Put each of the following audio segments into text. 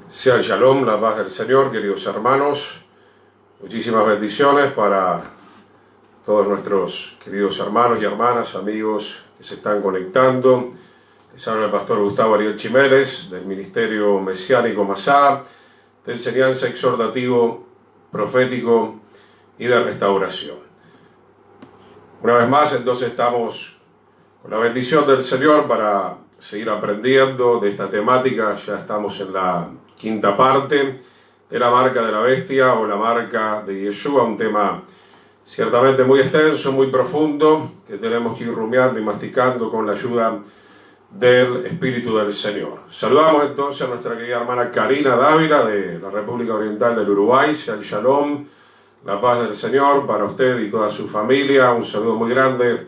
Sea el Shalom, la paz del Señor, queridos hermanos. Muchísimas bendiciones para todos nuestros queridos hermanos y hermanas, amigos que se están conectando. Les habla el pastor Gustavo Ariel Chiménez, del Ministerio Mesiánico Masá, de enseñanza exhortativo, profético y de restauración. Una vez más, entonces, estamos con la bendición del Señor para seguir aprendiendo de esta temática. Ya estamos en la quinta parte de la marca de la bestia o la marca de Yeshua, un tema ciertamente muy extenso, muy profundo, que tenemos que ir rumiando y masticando con la ayuda del Espíritu del Señor. Saludamos entonces a nuestra querida hermana Karina Dávila de la República Oriental del Uruguay. Sea el Shalom, la paz del Señor para usted y toda su familia. Un saludo muy grande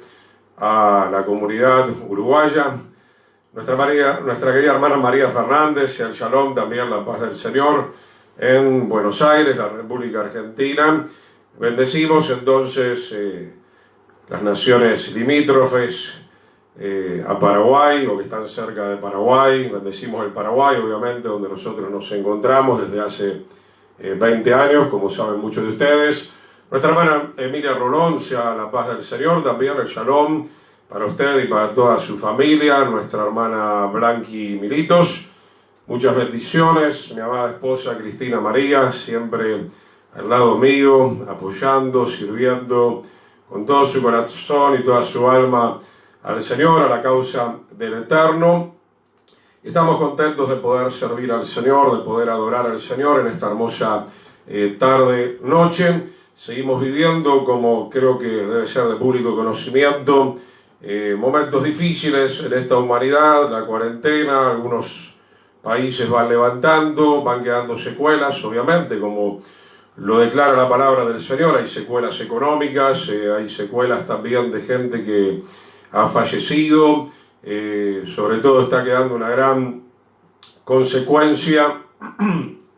a la comunidad uruguaya. Nuestra querida hermana María Fernández, sea el Shalom, también la paz del Señor, en Buenos Aires, la República Argentina. Bendecimos entonces las naciones limítrofes a Paraguay o que están cerca de Paraguay. Bendecimos el Paraguay, obviamente, donde nosotros nos encontramos desde hace 20 años, como saben muchos de ustedes. Nuestra hermana Emilia Rolón, sea la paz del Señor, también el Shalom para usted y para toda su familia. Nuestra hermana Blanqui Militos, muchas bendiciones. Mi amada esposa Cristina María, siempre al lado mío, apoyando, sirviendo con todo su corazón y toda su alma al Señor, a la causa del Eterno. Estamos contentos de poder servir al Señor, de poder adorar al Señor en esta hermosa tarde-noche. Seguimos viviendo, como creo que debe ser de público conocimiento, momentos difíciles en esta humanidad, la cuarentena. Algunos países van levantando, van quedando secuelas, obviamente, como lo declara la palabra del Señor. Hay secuelas económicas, hay secuelas también de gente que ha fallecido, sobre todo está quedando una gran consecuencia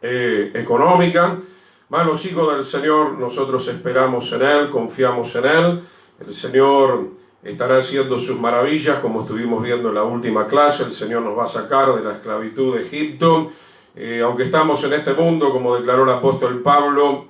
económica. Más los hijos del Señor, nosotros esperamos en Él, confiamos en Él. El Señor estará haciendo sus maravillas, como estuvimos viendo en la última clase. El Señor nos va a sacar de la esclavitud de Egipto. Aunque estamos en este mundo, como declaró el apóstol Pablo,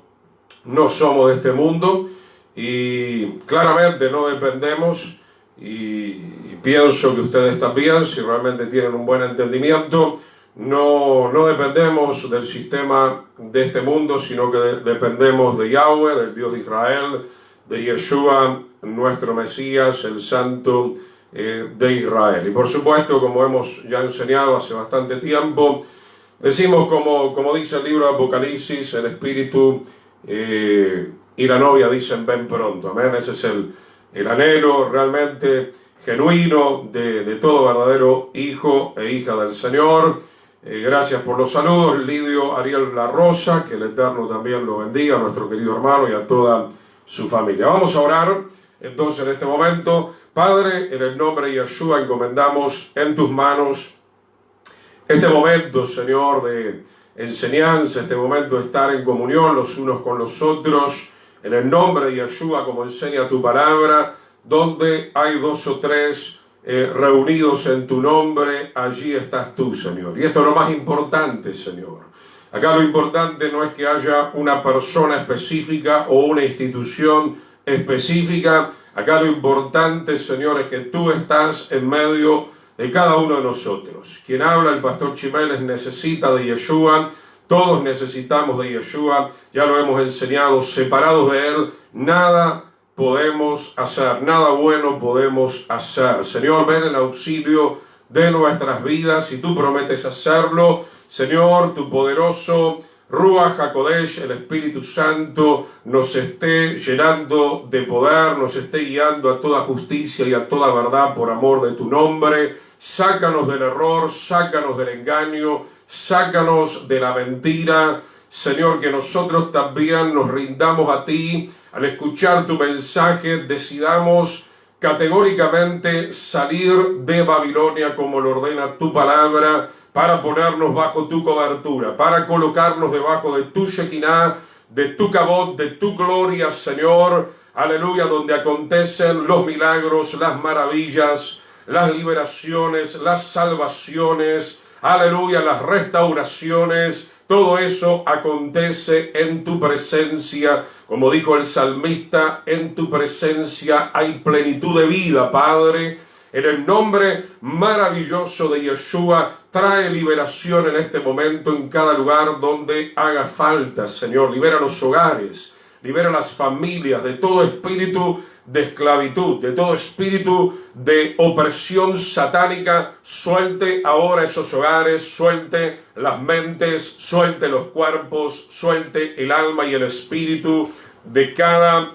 no somos de este mundo y claramente no dependemos, y pienso que ustedes también, si realmente tienen un buen entendimiento, no dependemos del sistema de este mundo, sino que dependemos de Yahweh, del Dios de Israel, de Yeshua, nuestro Mesías, el Santo de Israel. Y por supuesto, como hemos ya enseñado hace bastante tiempo, decimos como dice el libro de Apocalipsis, el Espíritu y la novia dicen ven pronto. Amén. Ese es el anhelo realmente genuino de todo verdadero hijo e hija del Señor. Gracias por los saludos, Lidio Ariel La Rosa, que el Eterno también lo bendiga, a nuestro querido hermano y a toda su familia. Vamos a orar entonces en este momento. Padre, en el nombre de Yeshua encomendamos en tus manos este momento, Señor, de enseñanza, este momento de estar en comunión los unos con los otros, en el nombre de Yeshua, como enseña tu palabra, donde hay dos o tres reunidos en tu nombre, allí estás tú, Señor. Y esto es lo más importante, Señor. Acá lo importante no es que haya una persona específica o una institución específica. Acá lo importante, Señor, es que tú estás en medio de cada uno de nosotros. Quien habla, el pastor Chiménez, necesita de Yeshua. Todos necesitamos de Yeshua. Ya lo hemos enseñado. Separados de Él, nada podemos hacer, nada bueno podemos hacer. Señor, ven en auxilio de nuestras vidas y tú prometes hacerlo. Señor, tu poderoso Ruach HaKodesh, el Espíritu Santo, nos esté llenando de poder, nos esté guiando a toda justicia y a toda verdad por amor de tu nombre. Sácanos del error, sácanos del engaño, sácanos de la mentira. Señor, que nosotros también nos rindamos a ti. Al escuchar tu mensaje, decidamos categóricamente salir de Babilonia como lo ordena tu palabra, para ponernos bajo tu cobertura, para colocarnos debajo de tu Shekinah, de tu Kabod, de tu gloria, Señor. Aleluya, donde acontecen los milagros, las maravillas, las liberaciones, las salvaciones. aleluya, las restauraciones, todo eso acontece en tu presencia. Como dijo el salmista, en tu presencia hay plenitud de vida, Padre. En el nombre maravilloso de Yeshua, trae liberación en este momento en cada lugar donde haga falta, Señor. Libera los hogares, libera las familias de todo espíritu de esclavitud, de todo espíritu de opresión satánica. Suelte ahora esos hogares, suelte las mentes, suelte los cuerpos, suelte el alma y el espíritu de cada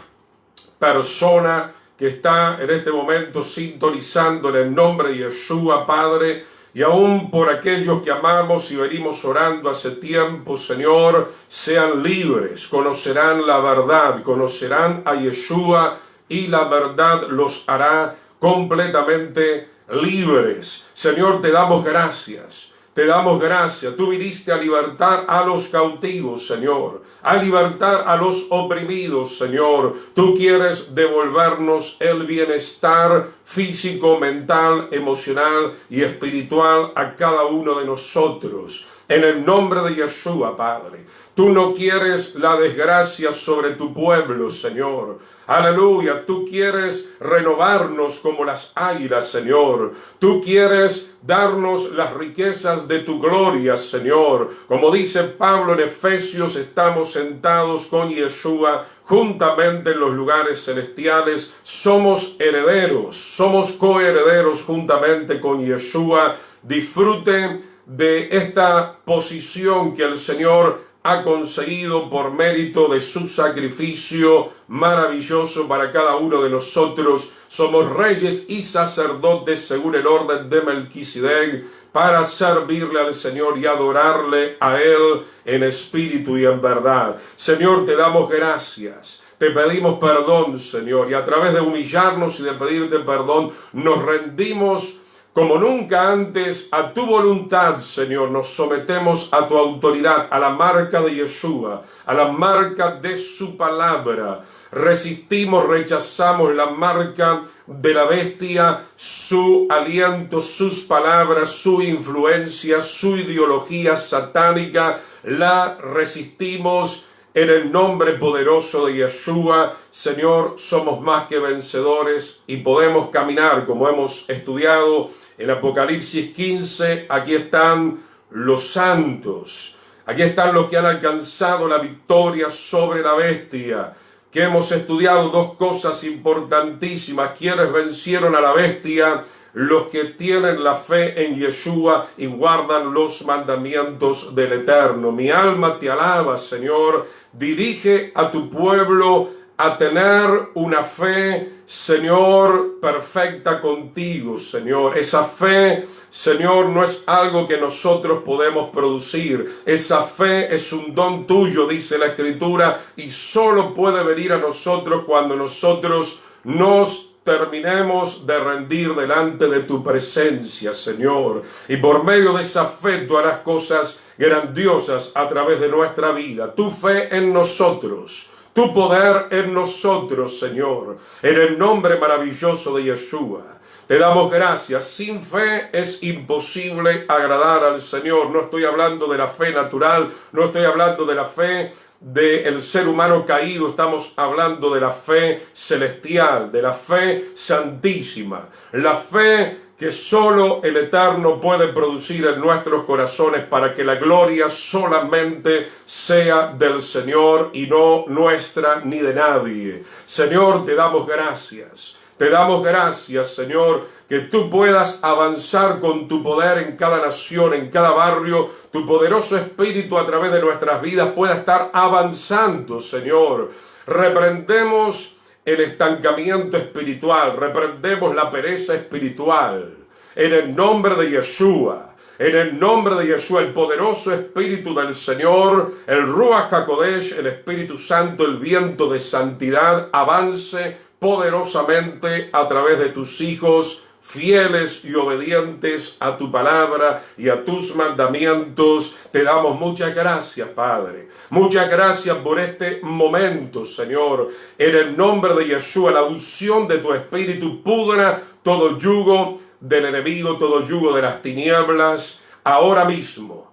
persona que está en este momento sintonizando en el nombre de Yeshua, Padre, y aún por aquellos que amamos y venimos orando hace tiempo, Señor, sean libres, conocerán la verdad, conocerán a Yeshua, y la verdad los hará completamente libres. Señor, te damos gracias. Te damos gracias. Tú viniste a libertar a los cautivos, Señor, a libertar a los oprimidos, Señor. Tú quieres devolvernos el bienestar físico, mental, emocional y espiritual a cada uno de nosotros. En el nombre de Yeshua, Padre. Tú no quieres la desgracia sobre tu pueblo, Señor. Aleluya, tú quieres renovarnos como las águilas, Señor. Tú quieres darnos las riquezas de tu gloria, Señor. Como dice Pablo en Efesios, estamos sentados con Yeshua juntamente en los lugares celestiales. Somos herederos, somos coherederos juntamente con Yeshua. Disfrute de esta posición que el Señor ha conseguido por mérito de su sacrificio maravilloso para cada uno de nosotros. Somos reyes y sacerdotes según el orden de Melquisedec para servirle al Señor y adorarle a Él en espíritu y en verdad. Señor, te damos gracias. Te pedimos perdón, Señor, y a través de humillarnos y de pedirte perdón, nos rendimos como nunca antes a tu voluntad, Señor. Nos sometemos a tu autoridad, a la marca de Yeshua, a la marca de su palabra. Resistimos, rechazamos la marca de la bestia, su aliento, sus palabras, su influencia, su ideología satánica. La resistimos en el nombre poderoso de Yeshua. Señor, somos más que vencedores y podemos caminar como hemos estudiado en Apocalipsis 15. Aquí están los santos. Aquí están los que han alcanzado la victoria sobre la bestia. Que hemos estudiado dos cosas importantísimas. Quienes vencieron a la bestia: los que tienen la fe en Yeshua y guardan los mandamientos del Eterno. Mi alma te alaba, Señor. Dirige a tu pueblo a tener una fe, Señor, perfecta contigo, Señor. Esa fe, Señor, no es algo que nosotros podemos producir. Esa fe es un don tuyo, dice la Escritura, y solo puede venir a nosotros cuando nosotros nos terminemos de rendir delante de tu presencia, Señor. Y por medio de esa fe tú harás cosas grandiosas a través de nuestra vida. Tu fe en nosotros, tu poder en nosotros, Señor. En el nombre maravilloso de Yeshua. Te damos gracias. Sin fe es imposible agradar al Señor. No estoy hablando de la fe natural, no estoy hablando de la fe del ser humano caído, estamos hablando de la fe celestial, de la fe santísima, la fe que solo el Eterno puede producir en nuestros corazones para que la gloria solamente sea del Señor y no nuestra ni de nadie. Señor, te damos gracias. Te damos gracias, Señor, que tú puedas avanzar con tu poder en cada nación, en cada barrio. Tu poderoso espíritu a través de nuestras vidas pueda estar avanzando, Señor. Reprendemos el estancamiento espiritual, reprendemos la pereza espiritual. En el nombre de Yeshua, en el nombre de Yeshua, el poderoso Espíritu del Señor, el Ruach HaKodesh, el Espíritu Santo, el viento de santidad, avance poderosamente a través de tus hijos, fieles y obedientes a tu palabra y a tus mandamientos. Te damos muchas gracias, Padre. Muchas gracias por este momento, Señor. En el nombre de Yeshua, la unción de tu Espíritu pudra todo yugo del enemigo, todo yugo de las tinieblas. ahora mismo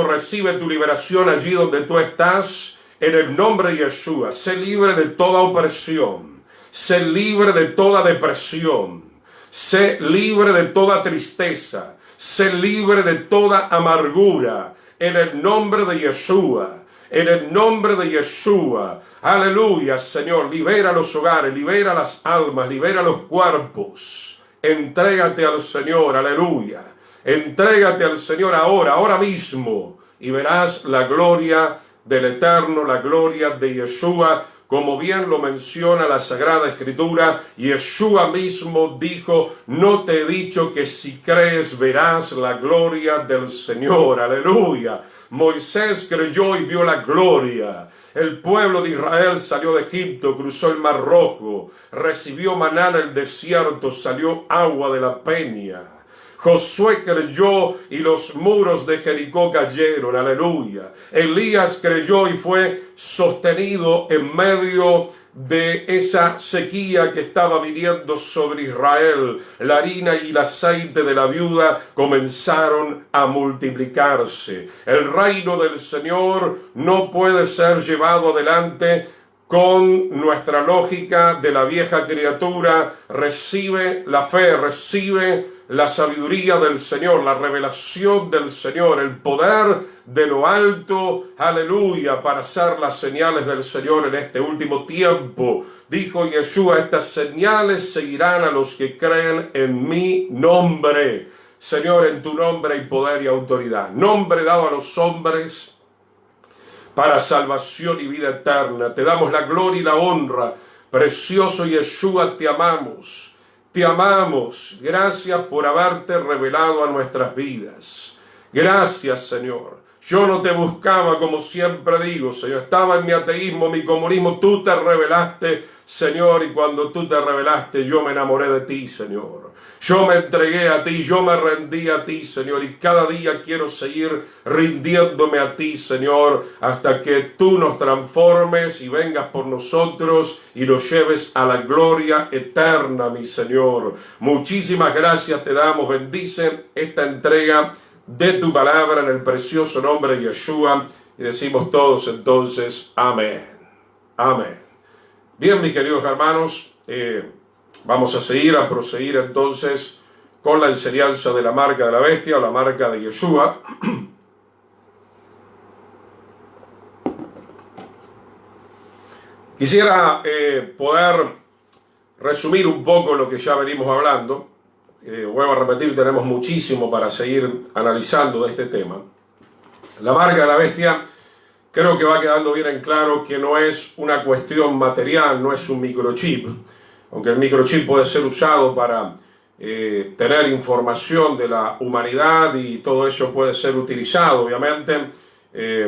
recibe tu liberación allí donde tú estás, en el nombre de Yeshua. Sé libre de toda opresión, sé libre de toda depresión, sé libre de toda tristeza, sé libre de toda amargura, en el nombre de Yeshua. En el nombre de Yeshua, aleluya, Señor, libera los hogares, libera las almas, libera los cuerpos. Entrégate al Señor, aleluya. Entrégate al Señor ahora mismo, y verás la gloria del Eterno, la gloria de Yeshua, como bien lo menciona la Sagrada Escritura. Yeshua mismo dijo: no te he dicho que si crees verás la gloria del Señor, aleluya. Moisés creyó y vio la gloria. El pueblo de Israel salió de Egipto, cruzó el Mar Rojo, recibió maná en el desierto, salió agua de la peña. Josué creyó y los muros de Jericó cayeron, aleluya. Elías creyó y fue sostenido en medio de esa sequía que estaba viniendo sobre Israel. La harina y el aceite de la viuda comenzaron a multiplicarse. El reino del Señor no puede ser llevado adelante con nuestra lógica de la vieja criatura. Recibe la fe, recibe la sabiduría del Señor, la revelación del Señor, el poder de lo alto, aleluya, para hacer las señales del Señor en este último tiempo. Dijo Yeshua: estas señales seguirán a los que creen en mi nombre. Señor, en tu nombre hay poder y autoridad, nombre dado a los hombres para salvación y vida eterna. Te damos la gloria y la honra, precioso Yeshua, te amamos. Te amamos. Gracias por haberte revelado a nuestras vidas. Gracias, Señor. Yo no te buscaba, como siempre digo, Señor. Estaba en mi ateísmo, mi comunismo. Tú te revelaste, Señor, y cuando tú te revelaste, yo me enamoré de ti, Señor. Yo me entregué a ti, yo me rendí a ti, Señor, y cada día quiero seguir rindiéndome a ti, Señor, hasta que tú nos transformes y vengas por nosotros y nos lleves a la gloria eterna, mi Señor. Muchísimas gracias te damos. Bendice esta entrega de tu palabra en el precioso nombre de Yeshua, y decimos todos entonces amén. Amén. Bien, mis queridos hermanos, vamos a proseguir entonces con la enseñanza de la marca de la bestia, o la marca de Yeshua. Quisiera poder resumir un poco lo que ya venimos hablando. Vuelvo a repetir, tenemos muchísimo para seguir analizando de este tema. La marca de la bestia, creo que va quedando bien en claro que no es una cuestión material, no es un microchip. Aunque el microchip puede ser usado para tener información de la humanidad, y todo eso puede ser utilizado obviamente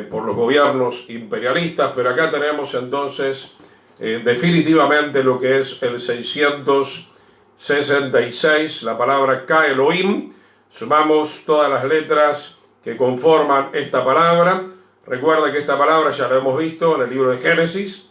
por los gobiernos imperialistas, pero acá tenemos entonces definitivamente lo que es el 666, la palabra Ka Elohim. Sumamos todas las letras que conforman esta palabra. Recuerda que esta palabra ya la hemos visto en el libro de Génesis,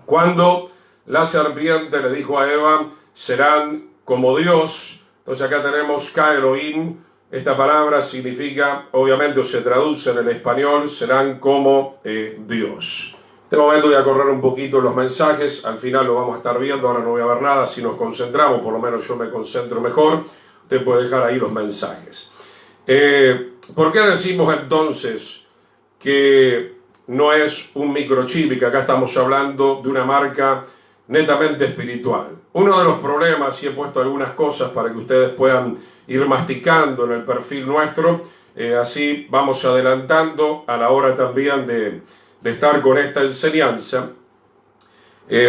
cuando la serpiente le dijo a Eva: serán como Dios. Entonces acá tenemos Ka Elohim. Esta palabra significa, obviamente, o se traduce en el español, serán como Dios. En este momento voy a correr un poquito los mensajes, al final lo vamos a estar viendo, ahora no voy a ver nada. Si nos concentramos, por lo menos yo me concentro mejor. Usted puede dejar ahí los mensajes. ¿Por qué decimos entonces que no es un microchip y que acá estamos hablando de una marca netamente espiritual? Uno de los problemas, y he puesto algunas cosas para que ustedes puedan ir masticando en el perfil nuestro, así vamos adelantando a la hora también de estar con esta enseñanza.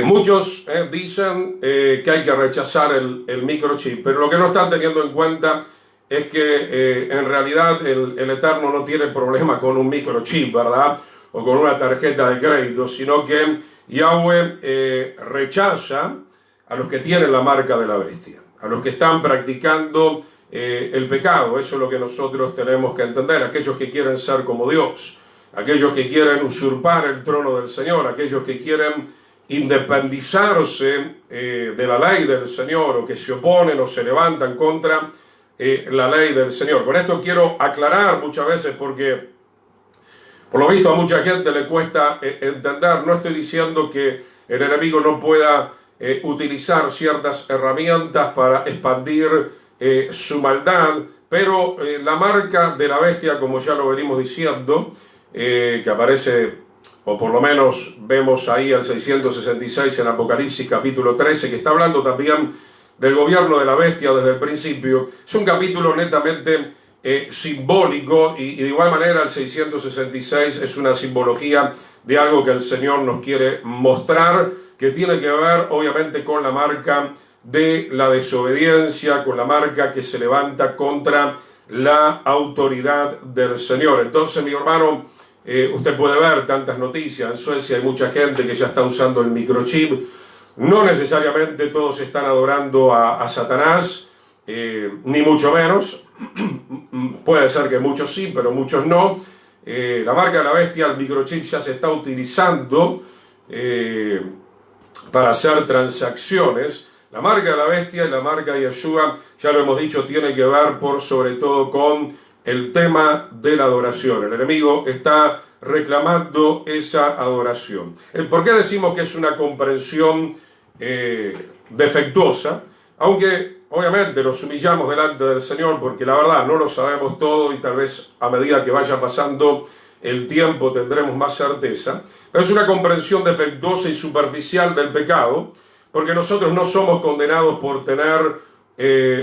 Muchos dicen que hay que rechazar el microchip, pero lo que no están teniendo en cuenta es que en realidad el Eterno no tiene problema con un microchip, ¿verdad? O con una tarjeta de crédito, sino que Yahweh rechaza a los que tienen la marca de la bestia, a los que están practicando el pecado. Eso es lo que nosotros tenemos que entender. Aquellos que quieren ser como Dios, aquellos que quieren usurpar el trono del Señor, aquellos que quieren independizarse de la ley del Señor, o que se oponen o se levantan contra la ley del Señor. Con esto quiero aclarar muchas veces porque por lo visto a mucha gente le cuesta entender. No estoy diciendo que el enemigo no pueda utilizar ciertas herramientas para expandir su maldad, pero la marca de la bestia, como ya lo venimos diciendo, que aparece, o por lo menos vemos ahí el 666 en Apocalipsis capítulo 13, que está hablando también del gobierno de la bestia desde el principio. Es un capítulo netamente simbólico y de igual manera el 666 es una simbología de algo que el Señor nos quiere mostrar, que tiene que ver obviamente con la marca de la desobediencia, con la marca que se levanta contra la autoridad del Señor. Entonces, mi hermano, usted puede ver tantas noticias. En Suecia hay mucha gente que ya está usando el microchip. No necesariamente todos están adorando a Satanás, ni mucho menos. Puede ser que muchos sí, pero muchos no. La marca de la bestia, el microchip, ya se está utilizando para hacer transacciones. La marca de la bestia y la marca de Yeshua, ya lo hemos dicho, tiene que ver por sobre todo con el tema de la adoración. El enemigo está reclamando esa adoración. ¿Por qué decimos que es una comprensión defectuosa? Aunque obviamente nos humillamos delante del Señor porque la verdad no lo sabemos todo y tal vez a medida que vaya pasando el tiempo tendremos más certeza. Pero es una comprensión defectuosa y superficial del pecado, porque nosotros no somos condenados por tener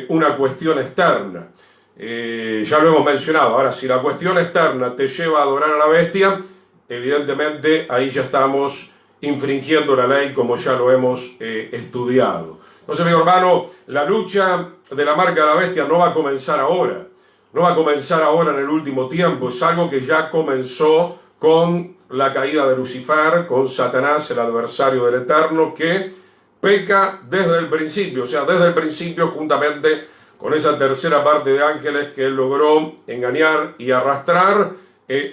una cuestión externa. Ya lo hemos mencionado. Ahora, si la cuestión externa te lleva a adorar a la bestia, evidentemente ahí ya estamos infringiendo la ley, como ya lo hemos estudiado. Entonces, mi hermano, la lucha de la marca de la bestia no va a comenzar ahora. No va a comenzar ahora en el último tiempo. Es algo que ya comenzó con la caída de Lucifer, con Satanás, el adversario del Eterno, que peca desde el principio, o sea, desde el principio, juntamente con esa tercera parte de ángeles que él logró engañar y arrastrar,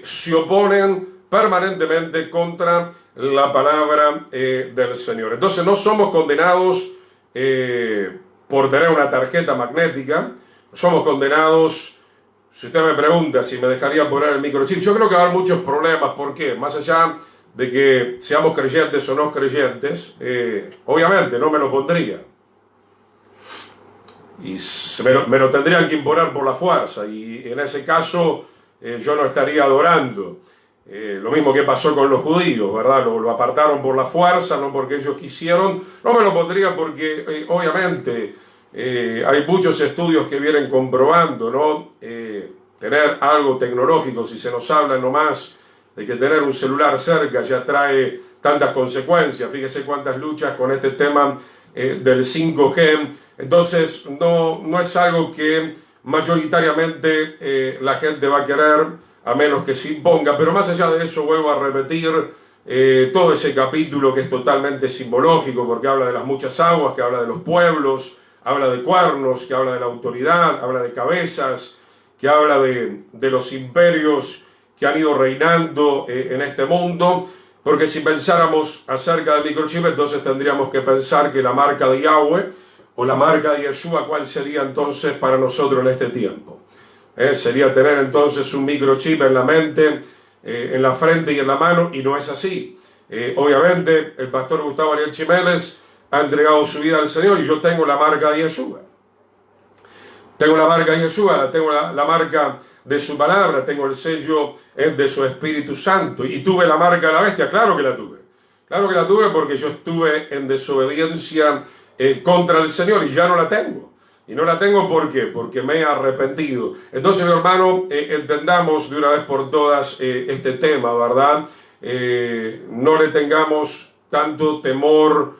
se oponen permanentemente contra la palabra del Señor. Entonces no somos condenados por tener una tarjeta magnética, somos condenados, si usted me pregunta si me dejaría poner el microchip, yo creo que va a haber muchos problemas. ¿Por qué? Más allá de que seamos creyentes o no creyentes, obviamente no me lo pondría. Y me lo tendrían que imponer por la fuerza, y en ese caso yo no estaría adorando. Lo mismo que pasó con los judíos, ¿verdad? Lo apartaron por la fuerza, no porque ellos quisieron. No me lo pondría porque obviamente hay muchos estudios que vienen comprobando, ¿no? Tener algo tecnológico, si se nos habla nomás de que tener un celular cerca ya trae tantas consecuencias. Fíjese cuántas luchas con este tema del 5G. Entonces no es algo que mayoritariamente la gente va a querer, a menos que se imponga. Pero más allá de eso, vuelvo a repetir todo ese capítulo que es totalmente simbológico, porque habla de las muchas aguas, que habla de los pueblos, habla de cuernos, que habla de la autoridad, habla de cabezas, que habla de los imperios que han ido reinando en este mundo. Porque si pensáramos acerca del microchip, entonces tendríamos que pensar que la marca de Yahweh o la marca de Yeshua, ¿cuál sería entonces para nosotros en este tiempo? Sería tener entonces un microchip en la mente, en la frente y en la mano, y no es así. Obviamente el pastor Gustavo Ariel Chimeles ha entregado su vida al Señor y yo tengo la marca de Yeshua. Tengo la marca de Yeshua, tengo la marca de su palabra, tengo el sello de su Espíritu Santo. Y tuve la marca de la bestia, claro que la tuve. Claro que la tuve porque yo estuve en desobediencia contra el Señor y ya no la tengo. Y no la tengo ¿por qué? Porque me he arrepentido. Entonces, mi hermano, entendamos de una vez por todas este tema, ¿verdad? No le tengamos tanto temor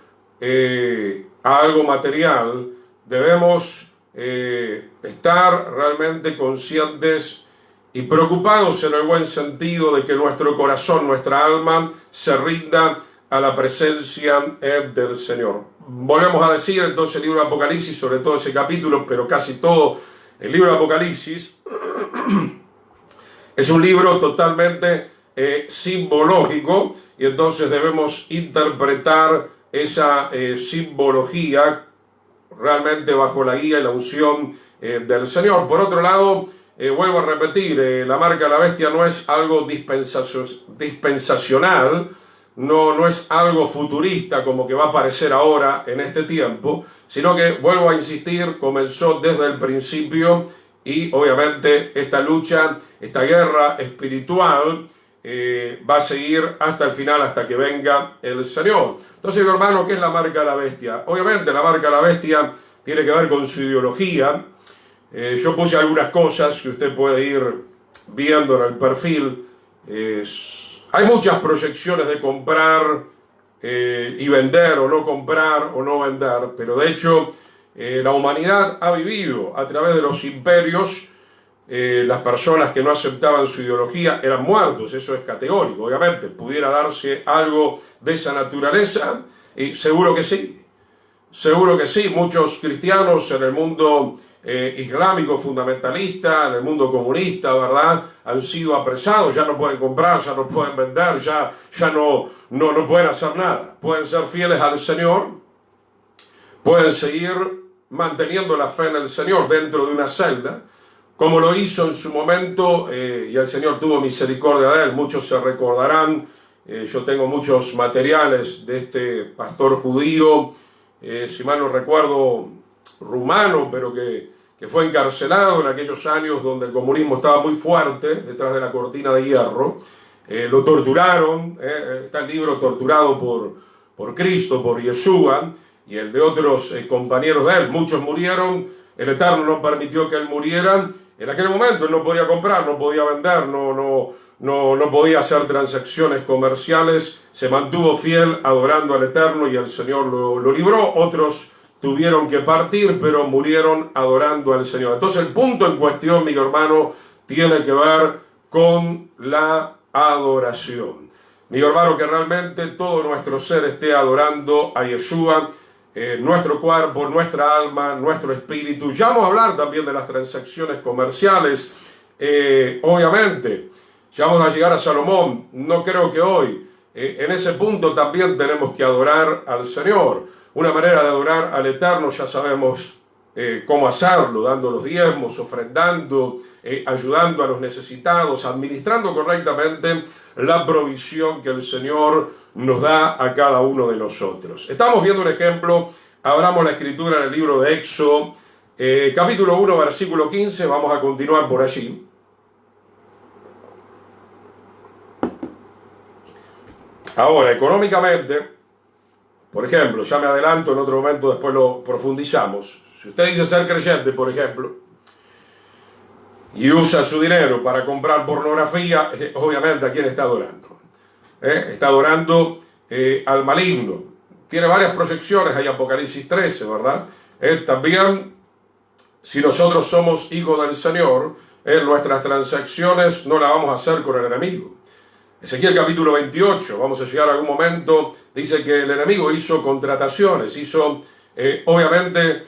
a algo material. Debemos estar realmente conscientes y preocupados en el buen sentido de que nuestro corazón, nuestra alma, se rinda a la presencia del Señor. Volvemos a decir entonces el libro de Apocalipsis, sobre todo ese capítulo, pero casi todo el libro de Apocalipsis es un libro totalmente simbológico, y entonces debemos interpretar esa simbología realmente bajo la guía y la unción del Señor. Por otro lado, vuelvo a repetir, la marca de la bestia no es algo dispensacional, no es algo futurista como que va a aparecer ahora en este tiempo, sino que, vuelvo a insistir, comenzó desde el principio y obviamente esta lucha, esta guerra espiritual va a seguir hasta el final, hasta que venga el Señor. Entonces, mi hermano, ¿qué es la marca de la bestia? Obviamente la marca de la bestia tiene que ver con su ideología. Yo puse algunas cosas que usted puede ir viendo en el perfil. Hay muchas proyecciones de comprar y vender, o no vender, pero de hecho la humanidad ha vivido a través de los imperios. Las personas que no aceptaban su ideología eran muertos, eso es categórico. Obviamente, pudiera darse algo de esa naturaleza, y seguro que sí. Seguro que sí, muchos cristianos en el mundo islámico fundamentalista, en el mundo comunista, ¿verdad?, han sido apresados, ya no pueden comprar, ya no pueden vender, ya no pueden hacer nada. Pueden ser fieles al Señor, pueden seguir manteniendo la fe en el Señor dentro de una celda, como lo hizo en su momento, y el Señor tuvo misericordia de él. Muchos se recordarán, yo tengo muchos materiales de este pastor judío, si mal no recuerdo, rumano, pero que fue encarcelado en aquellos años donde el comunismo estaba muy fuerte, detrás de la cortina de hierro. Lo torturaron, está el libro Torturado por Cristo, por Yeshua, y el de otros compañeros de él. Muchos murieron, el Eterno no permitió que él muriera. En aquel momento él no podía comprar, no podía vender, no podía hacer transacciones comerciales. Se mantuvo fiel adorando al Eterno y el Señor lo libró. Otros tuvieron que partir, pero murieron adorando al Señor. Entonces el punto en cuestión, mi hermano, tiene que ver con la adoración. Mi hermano, que realmente todo nuestro ser esté adorando a Yeshua, nuestro cuerpo, nuestra alma, nuestro espíritu. Ya vamos a hablar también de las transacciones comerciales, obviamente. Ya vamos a llegar a Salomón. No creo que hoy. En ese punto también tenemos que adorar al Señor. Una manera de adorar al Eterno, ya sabemos cómo hacerlo, dando los diezmos, ofrendando, ayudando a los necesitados, administrando correctamente la provisión que el Señor nos da a cada uno de nosotros. Estamos viendo un ejemplo. Abramos la escritura en el libro de Éxodo, capítulo 1, versículo 15. Vamos a continuar por allí. Ahora, económicamente, por ejemplo, ya me adelanto, en otro momento después lo profundizamos. Si usted dice ser creyente, por ejemplo, y usa su dinero para comprar pornografía, obviamente, ¿a quién está adorando? Está adorando al maligno. Tiene varias proyecciones, hay Apocalipsis 13, ¿verdad? También, si nosotros somos hijos del Señor, nuestras transacciones no las vamos a hacer con el enemigo. Ezequiel capítulo 28, vamos a llegar a algún momento, dice que el enemigo hizo contrataciones, obviamente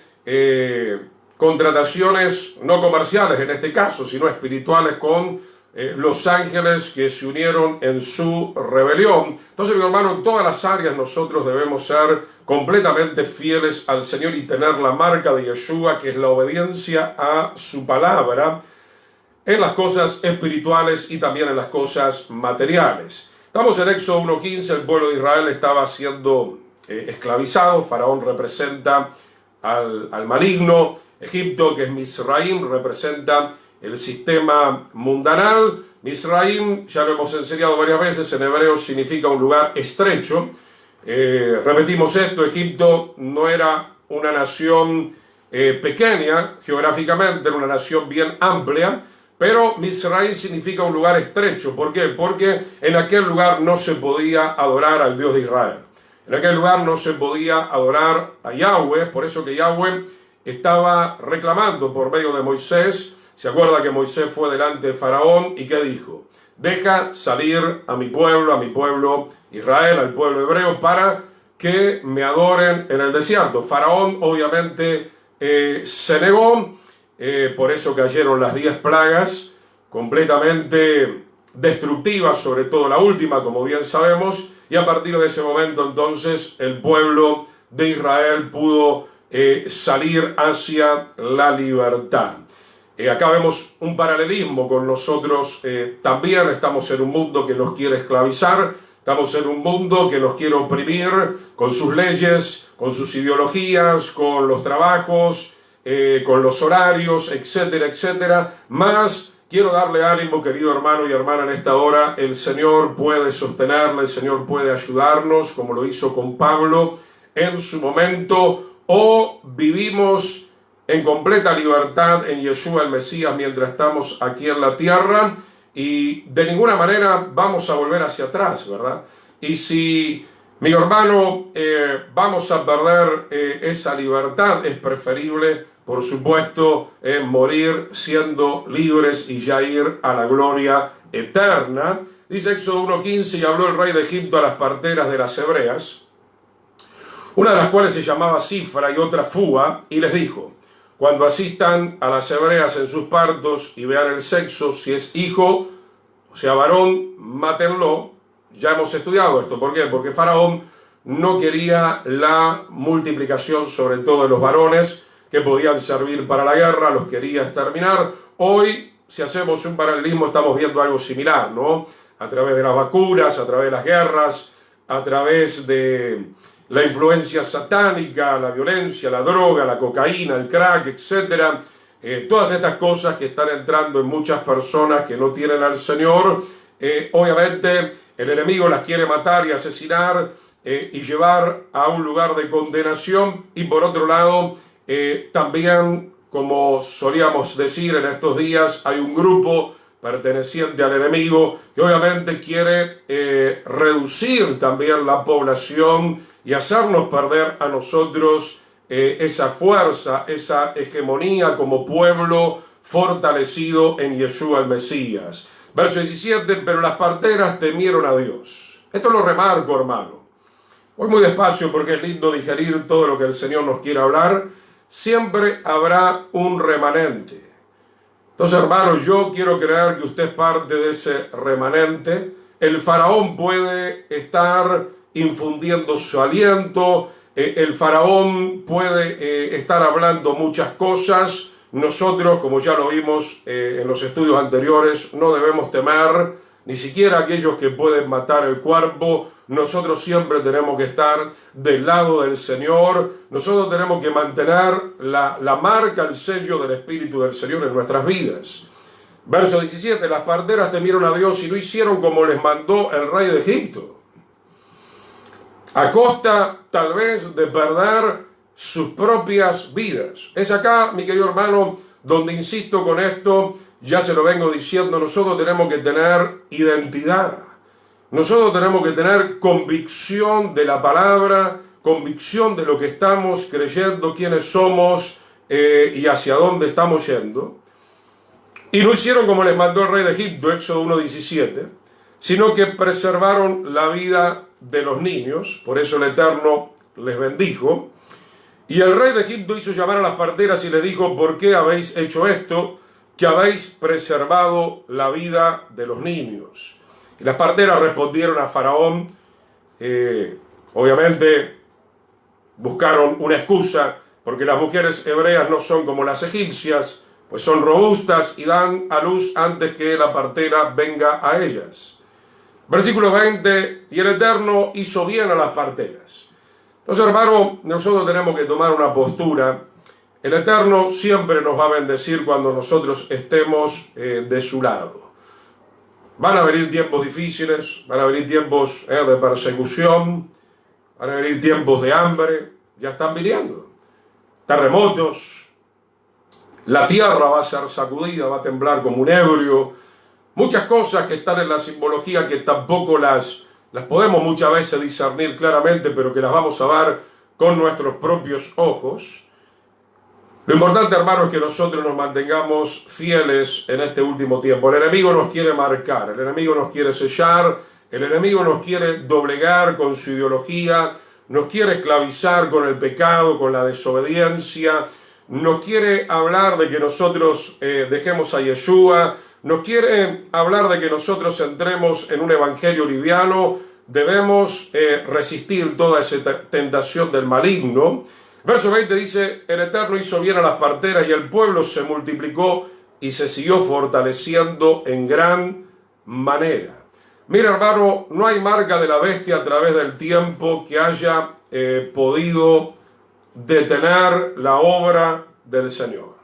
contrataciones no comerciales en este caso, sino espirituales con los ángeles que se unieron en su rebelión. Entonces, mi hermano, en todas las áreas nosotros debemos ser completamente fieles al Señor y tener la marca de Yeshua, que es la obediencia a su palabra, en las cosas espirituales y también en las cosas materiales. Estamos en Éxodo 1.15, el pueblo de Israel estaba siendo esclavizado. Faraón representa al maligno. Egipto, que es Misraim, representa el sistema mundanal. Misraim, ya lo hemos enseñado varias veces, en hebreo significa un lugar estrecho. Repetimos esto, Egipto no era una nación pequeña geográficamente, era una nación bien amplia, pero Misraim significa un lugar estrecho. ¿Por qué? Porque en aquel lugar no se podía adorar al Dios de Israel. En aquel lugar no se podía adorar a Yahweh, por eso que Yahweh estaba reclamando por medio de Moisés. Se acuerda que Moisés fue delante de Faraón y ¿qué dijo? Deja salir a mi pueblo Israel, al pueblo hebreo, para que me adoren en el desierto. Faraón obviamente se negó. Por eso cayeron las 10 plagas, completamente destructivas, sobre todo la última, como bien sabemos, y a partir de ese momento entonces el pueblo de Israel pudo salir hacia la libertad. Acá vemos un paralelismo con nosotros. También estamos en un mundo que nos quiere esclavizar, estamos en un mundo que nos quiere oprimir con sus leyes, con sus ideologías, con los trabajos, con los horarios, etcétera, etcétera. Más quiero darle ánimo, querido hermano y hermana, en esta hora. El Señor puede sostenerle, el Señor puede ayudarnos, como lo hizo con Pablo en su momento, o vivimos en completa libertad en Yeshua el Mesías mientras estamos aquí en la tierra, y de ninguna manera vamos a volver hacia atrás, ¿verdad? Y si, mi hermano, vamos a perder esa libertad, es preferible, por supuesto, morir siendo libres y ya ir a la gloria eterna. Dice Éxodo 1:15, y habló el rey de Egipto a las parteras de las hebreas, una de las cuales se llamaba Cifra y otra Fúa, y les dijo: cuando asistan a las hebreas en sus partos y vean el sexo, si es hijo, o sea varón, mátenlo. Ya hemos estudiado esto. ¿Por qué? Porque Faraón no quería la multiplicación, sobre todo de los varones que podían servir para la guerra, los quería exterminar. Hoy, si hacemos un paralelismo, estamos viendo algo similar, ¿no? A través de las vacunas, a través de las guerras, a través de la influencia satánica, la violencia, la droga, la cocaína, el crack, etc. Todas estas cosas que están entrando en muchas personas que no tienen al Señor. Obviamente el enemigo las quiere matar y asesinar y llevar a un lugar de condenación. Y por otro lado, también, como solíamos decir en estos días, hay un grupo perteneciente al enemigo que obviamente quiere reducir también la población y hacernos perder a nosotros esa fuerza, esa hegemonía como pueblo fortalecido en Yeshua el Mesías. Verso 17, pero las parteras temieron a Dios. Esto lo remarco, hermano. Voy muy despacio porque es lindo digerir todo lo que el Señor nos quiere hablar. Siempre habrá un remanente. Entonces, hermano, yo quiero creer que usted es parte de ese remanente. El faraón puede estar infundiendo su aliento, el faraón puede estar hablando muchas cosas. Nosotros, como ya lo vimos en los estudios anteriores, no debemos temer, ni siquiera aquellos que pueden matar el cuerpo. Nosotros siempre tenemos que estar del lado del Señor. Nosotros tenemos que mantener la marca, el sello del Espíritu del Señor en nuestras vidas. Verso 17, las parteras temieron a Dios y no hicieron como les mandó el rey de Egipto, a costa tal vez de perder sus propias vidas. Es acá, mi querido hermano, donde insisto con esto, ya se lo vengo diciendo, nosotros tenemos que tener identidad. Nosotros tenemos que tener convicción de la palabra, convicción de lo que estamos creyendo, quiénes somos y hacia dónde estamos yendo. Y no hicieron como les mandó el rey de Egipto, Éxodo 1:17, sino que preservaron la vida de los niños. Por eso el Eterno les bendijo. Y el rey de Egipto hizo llamar a las parteras y les dijo: ¿por qué habéis hecho esto? Que habéis preservado la vida de los niños. Y las parteras respondieron a Faraón. Obviamente buscaron una excusa, porque las mujeres hebreas no son como las egipcias, pues son robustas y dan a luz antes que la partera venga a ellas. Versículo 20, y el Eterno hizo bien a las parteras. Entonces, hermano, nosotros tenemos que tomar una postura. El Eterno siempre nos va a bendecir cuando nosotros estemos de su lado. Van a venir tiempos difíciles, van a venir tiempos de persecución, van a venir tiempos de hambre, ya están viniendo. Terremotos, la tierra va a ser sacudida, va a temblar como un ebrio. Muchas cosas que están en la simbología que tampoco las podemos muchas veces discernir claramente, pero que las vamos a ver con nuestros propios ojos. Lo importante, hermano, es que nosotros nos mantengamos fieles en este último tiempo. El enemigo nos quiere marcar, el enemigo nos quiere sellar, el enemigo nos quiere doblegar con su ideología, nos quiere esclavizar con el pecado, con la desobediencia, nos quiere hablar de que nosotros dejemos a Yeshua, nos quiere hablar de que nosotros entremos en un evangelio liviano. Debemos resistir toda esa tentación del maligno. Verso 20 dice: el Eterno hizo bien a las parteras y el pueblo se multiplicó y se siguió fortaleciendo en gran manera. Mira, hermano, no hay marca de la bestia a través del tiempo que haya podido detener la obra del Señor.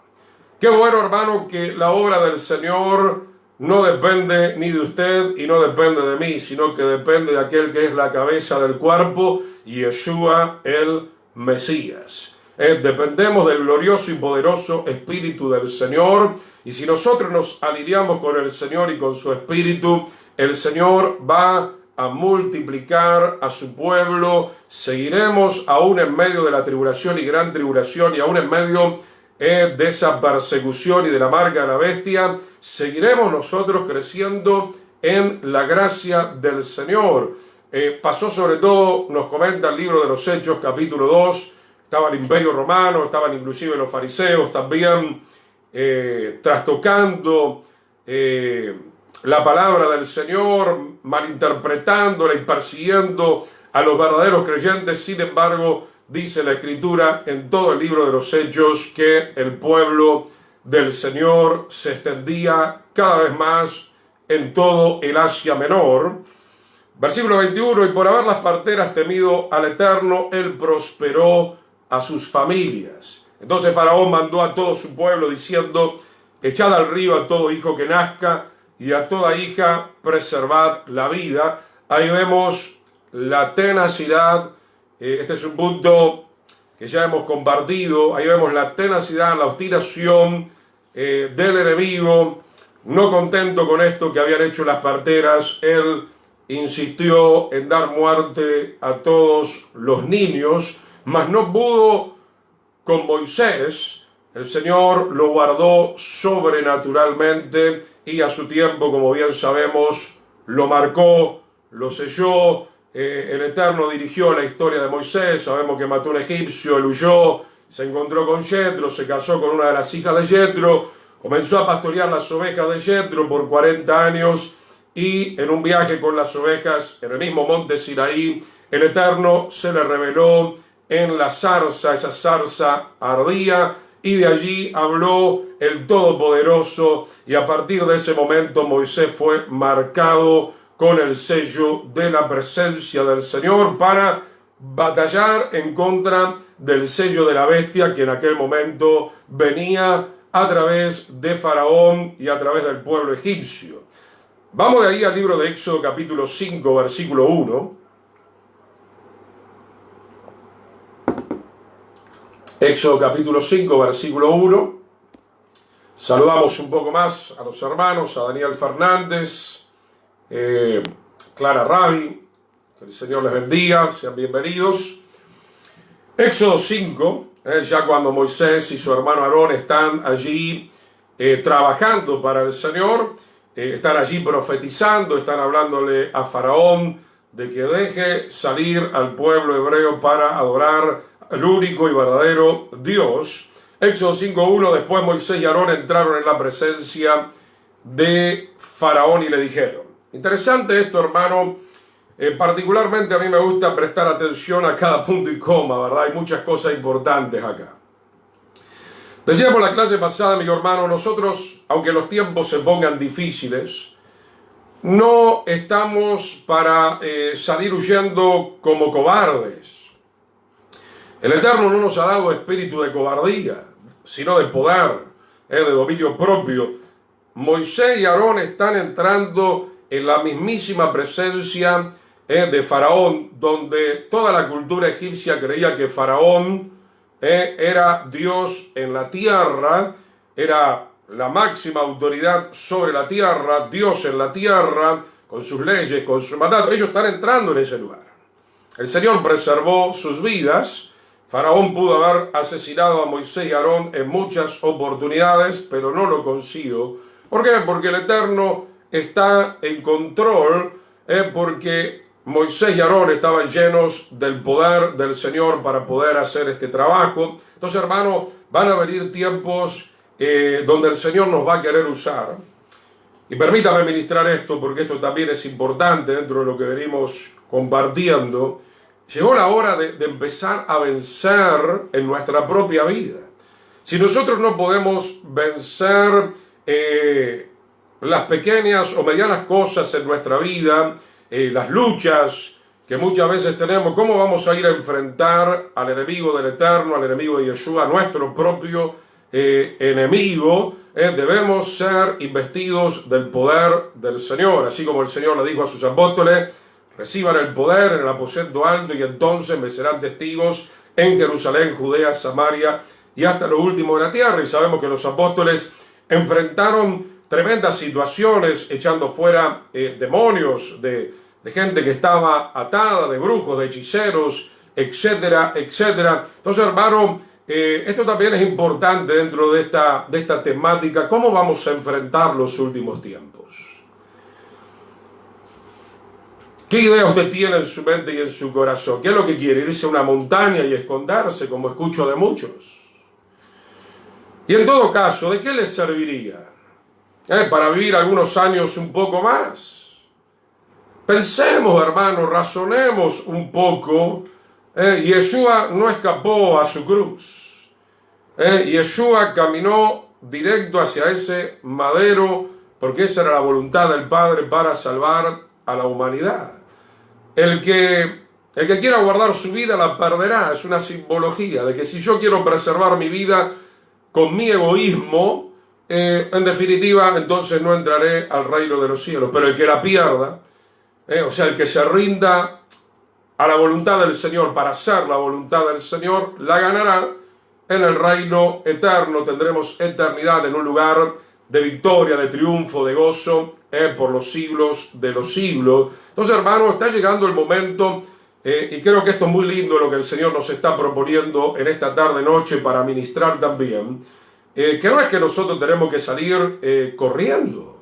Qué bueno, hermano, que la obra del Señor no depende ni de usted y no depende de mí, sino que depende de aquel que es la cabeza del cuerpo, Yeshua el Mesías. Dependemos del glorioso y poderoso Espíritu del Señor, y si nosotros nos alineamos con el Señor y con su Espíritu, el Señor va a multiplicar a su pueblo. Seguiremos aún en medio de la tribulación y gran tribulación, y aún en medio de esa persecución y de la marca de la bestia, seguiremos nosotros creciendo en la gracia del Señor. Pasó sobre todo, nos comenta el libro de los Hechos, capítulo 2, estaba el Imperio Romano, estaban inclusive los fariseos también trastocando la palabra del Señor, malinterpretándola y persiguiendo a los verdaderos creyentes. Sin embargo, dice la Escritura en todo el libro de los Hechos que el pueblo del Señor se extendía cada vez más en todo el Asia Menor. Versículo 21, y por haber las parteras temido al Eterno, él prosperó a sus familias. Entonces Faraón mandó a todo su pueblo diciendo: echad al río a todo hijo que nazca, y a toda hija preservad la vida. Ahí vemos la tenacidad. Este es un punto que ya hemos compartido. Ahí vemos la tenacidad, la obstinación del enemigo. No contento con esto que habían hecho las parteras, él insistió en dar muerte a todos los niños, mas no pudo con Moisés. El Señor lo guardó sobrenaturalmente y a su tiempo, como bien sabemos, lo marcó, lo selló. El Eterno dirigió la historia de Moisés. Sabemos que mató a un egipcio, él huyó, se encontró con Yetro, se casó con una de las hijas de Yetro, comenzó a pastorear las ovejas de Yetro por 40 años, y en un viaje con las ovejas en el mismo monte Sinaí, el Eterno se le reveló en la zarza. Esa zarza ardía, y de allí habló el Todopoderoso, y a partir de ese momento Moisés fue marcado con el sello de la presencia del Señor para batallar en contra del sello de la bestia que en aquel momento venía a través de Faraón y a través del pueblo egipcio. Vamos de ahí al libro de Éxodo capítulo 5, versículo 1. Éxodo capítulo 5, versículo 1. Saludamos un poco más a los hermanos, a Daniel Fernández, Clara Ravi, que el Señor les bendiga, sean bienvenidos. Éxodo 5, ya cuando Moisés y su hermano Aarón están allí trabajando para el Señor, están allí profetizando, están hablándole a Faraón de que deje salir al pueblo hebreo para adorar al único y verdadero Dios. Éxodo 5:1, después Moisés y Aarón entraron en la presencia de Faraón y le dijeron. Interesante esto, hermano. Particularmente a mí me gusta prestar atención a cada punto y coma, ¿verdad? Hay muchas cosas importantes acá. Decíamos la clase pasada, mi hermano, nosotros, aunque los tiempos se pongan difíciles, no estamos para salir huyendo como cobardes. El Eterno no nos ha dado espíritu de cobardía, sino de poder, de dominio propio. Moisés y Aarón están entrando en la mismísima presencia de Faraón, donde toda la cultura egipcia creía que Faraón era Dios en la tierra, era la máxima autoridad sobre la tierra, Dios en la tierra, con sus leyes, con sus mandatos. Ellos están entrando en ese lugar. El Señor preservó sus vidas. Faraón pudo haber asesinado a Moisés y Aarón en muchas oportunidades, pero no lo consiguió. ¿Por qué? Porque el Eterno está en control, porque Moisés y Aarón estaban llenos del poder del Señor para poder hacer este trabajo. Entonces, hermano, van a venir tiempos donde el Señor nos va a querer usar. Y permítame ministrar esto, porque esto también es importante dentro de lo que venimos compartiendo. llegó la hora de empezar a vencer en nuestra propia vida. Si nosotros no podemos vencer las pequeñas o medianas cosas en nuestra vida, las luchas que muchas veces tenemos, ¿cómo vamos a ir a enfrentar al enemigo del Eterno, al enemigo de Yeshua, a nuestro propio enemigo? Debemos ser investidos del poder del Señor, así como el Señor le dijo a sus apóstoles: reciban el poder en el aposento alto y entonces me serán testigos en Jerusalén, Judea, Samaria y hasta lo último de la tierra. Y sabemos que los apóstoles enfrentaron tremendas situaciones, echando fuera demonios, de gente que estaba atada, de brujos, de hechiceros, etcétera, etcétera. Entonces, hermano, esto también es importante dentro de esta temática. ¿Cómo vamos a enfrentar los últimos tiempos? ¿Qué idea usted tiene en su mente y en su corazón? ¿Qué es lo que quiere? ¿Irse a una montaña y esconderse, como escucho de muchos? Y en todo caso, ¿de qué les serviría? Para vivir algunos años un poco más. Pensemos, hermanos, razonemos un poco. Yeshua no escapó a su cruz. Yeshua caminó directo hacia ese madero, porque esa era la voluntad del Padre para salvar a la humanidad. El que quiera guardar su vida la perderá. Es una simbología de que si yo quiero preservar mi vida con mi egoísmo, en definitiva, entonces no entraré al reino de los cielos. Pero el que la pierda, o sea, el que se rinda a la voluntad del Señor para hacer la voluntad del Señor, la ganará en el reino eterno. Tendremos eternidad en un lugar de victoria, de triunfo, de gozo, por los siglos de los siglos. Entonces, hermano, está llegando el momento, y creo que esto es muy lindo lo que el Señor nos está proponiendo en esta tarde-noche para ministrar también, que no es que nosotros tenemos que salir corriendo.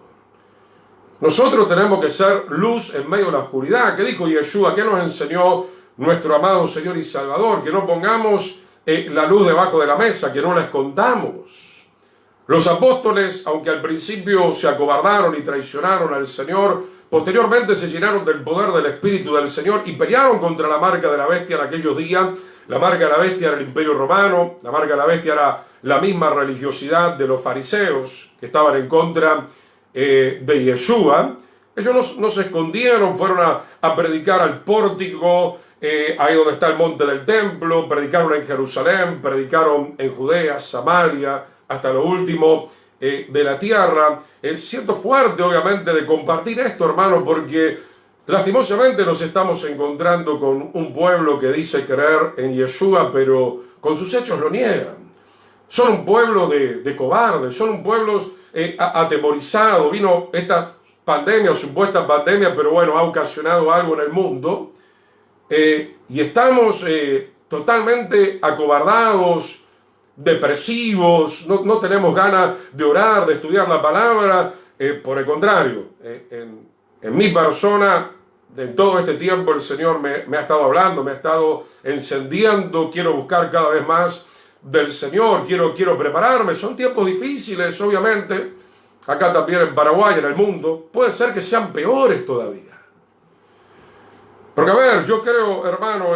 Nosotros tenemos que ser luz en medio de la oscuridad. ¿Qué dijo Yeshua? ¿Qué nos enseñó nuestro amado Señor y Salvador? Que no pongamos la luz debajo de la mesa, que no la escondamos. Los apóstoles, aunque al principio se acobardaron y traicionaron al Señor, posteriormente se llenaron del poder del Espíritu del Señor y pelearon contra la marca de la bestia en aquellos días. La marca de la bestia era el Imperio Romano, la marca de la bestia era la misma religiosidad de los fariseos que estaban en contra de Yeshua. Ellos no se escondieron, fueron a predicar al pórtico, ahí donde está el monte del templo, predicaron en Jerusalén, predicaron en Judea, Samaria, hasta lo último de la tierra. Siento fuerte, obviamente, de compartir esto, hermano, porque lastimosamente nos estamos encontrando con un pueblo que dice creer en Yeshua, pero con sus hechos lo niegan. Son un pueblo de cobardes, son un pueblo atemorizado. Vino esta pandemia, supuesta pandemia, pero bueno, ha ocasionado algo en el mundo. Y estamos totalmente acobardados, depresivos, no tenemos ganas de orar, de estudiar la palabra. Por el contrario, en mi persona, en todo este tiempo el Señor me ha estado hablando, me ha estado encendiendo. Quiero buscar cada vez más del Señor, quiero prepararme. Son tiempos difíciles, obviamente, acá también en Paraguay, en el mundo. Puede ser que sean peores todavía. Porque, a ver, yo creo, hermano,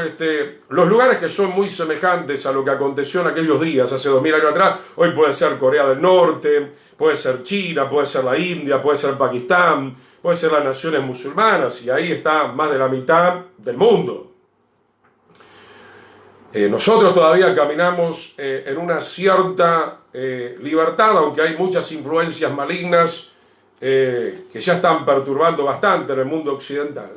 los lugares que son muy semejantes a lo que aconteció en aquellos días, hace 2000 años atrás, hoy puede ser Corea del Norte, puede ser China, puede ser la India, puede ser Pakistán, puede ser las naciones musulmanas, y ahí está más de la mitad del mundo. Nosotros todavía caminamos en una cierta libertad, aunque hay muchas influencias malignas que ya están perturbando bastante en el mundo occidental.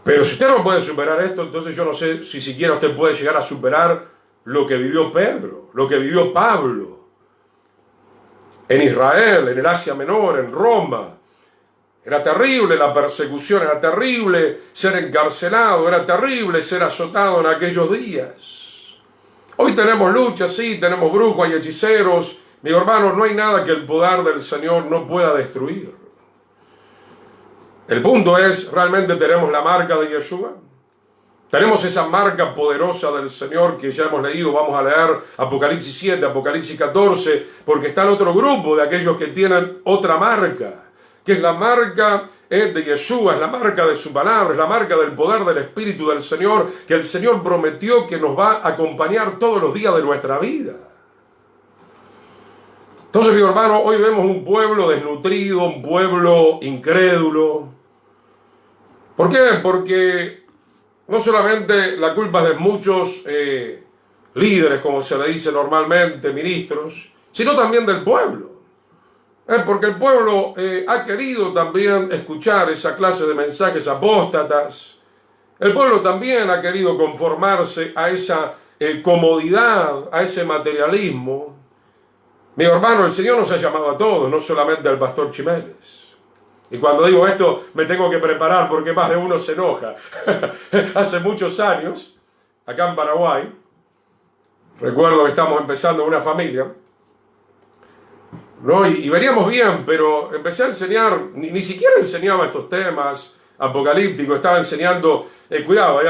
Pero si usted no puede superar esto, entonces yo no sé si siquiera usted puede llegar a superar lo que vivió Pedro, lo que vivió Pablo en Israel, en el Asia Menor, en Roma. Era terrible la persecución, era terrible ser encarcelado, era terrible ser azotado en aquellos días. Hoy tenemos luchas, sí, tenemos brujos y hechiceros. Mi hermano, no hay nada que el poder del Señor no pueda destruir. El punto es, ¿realmente tenemos la marca de Yeshua? Tenemos esa marca poderosa del Señor que ya hemos leído. Vamos a leer Apocalipsis 7, Apocalipsis 14, porque está el otro grupo de aquellos que tienen otra marca, que es la marca de Yeshua, es la marca de su palabra, es la marca del poder del Espíritu del Señor, que el Señor prometió que nos va a acompañar todos los días de nuestra vida. Entonces, mi hermano, hoy vemos un pueblo desnutrido, un pueblo incrédulo. ¿Por qué? Porque no solamente la culpa es de muchos líderes, como se le dice normalmente, ministros, sino también del pueblo. Porque el pueblo ha querido también escuchar esa clase de mensajes apóstatas. El pueblo también ha querido conformarse a esa comodidad, a ese materialismo. Mi hermano, el Señor nos ha llamado a todos, no solamente al pastor Chiménez. Y cuando digo esto, me tengo que preparar porque más de uno se enoja. Hace muchos años, acá en Paraguay, recuerdo que estamos empezando una familia, ¿no? Y veníamos bien, pero empecé a enseñar, ni siquiera enseñaba estos temas apocalípticos, estaba enseñando, cuidado,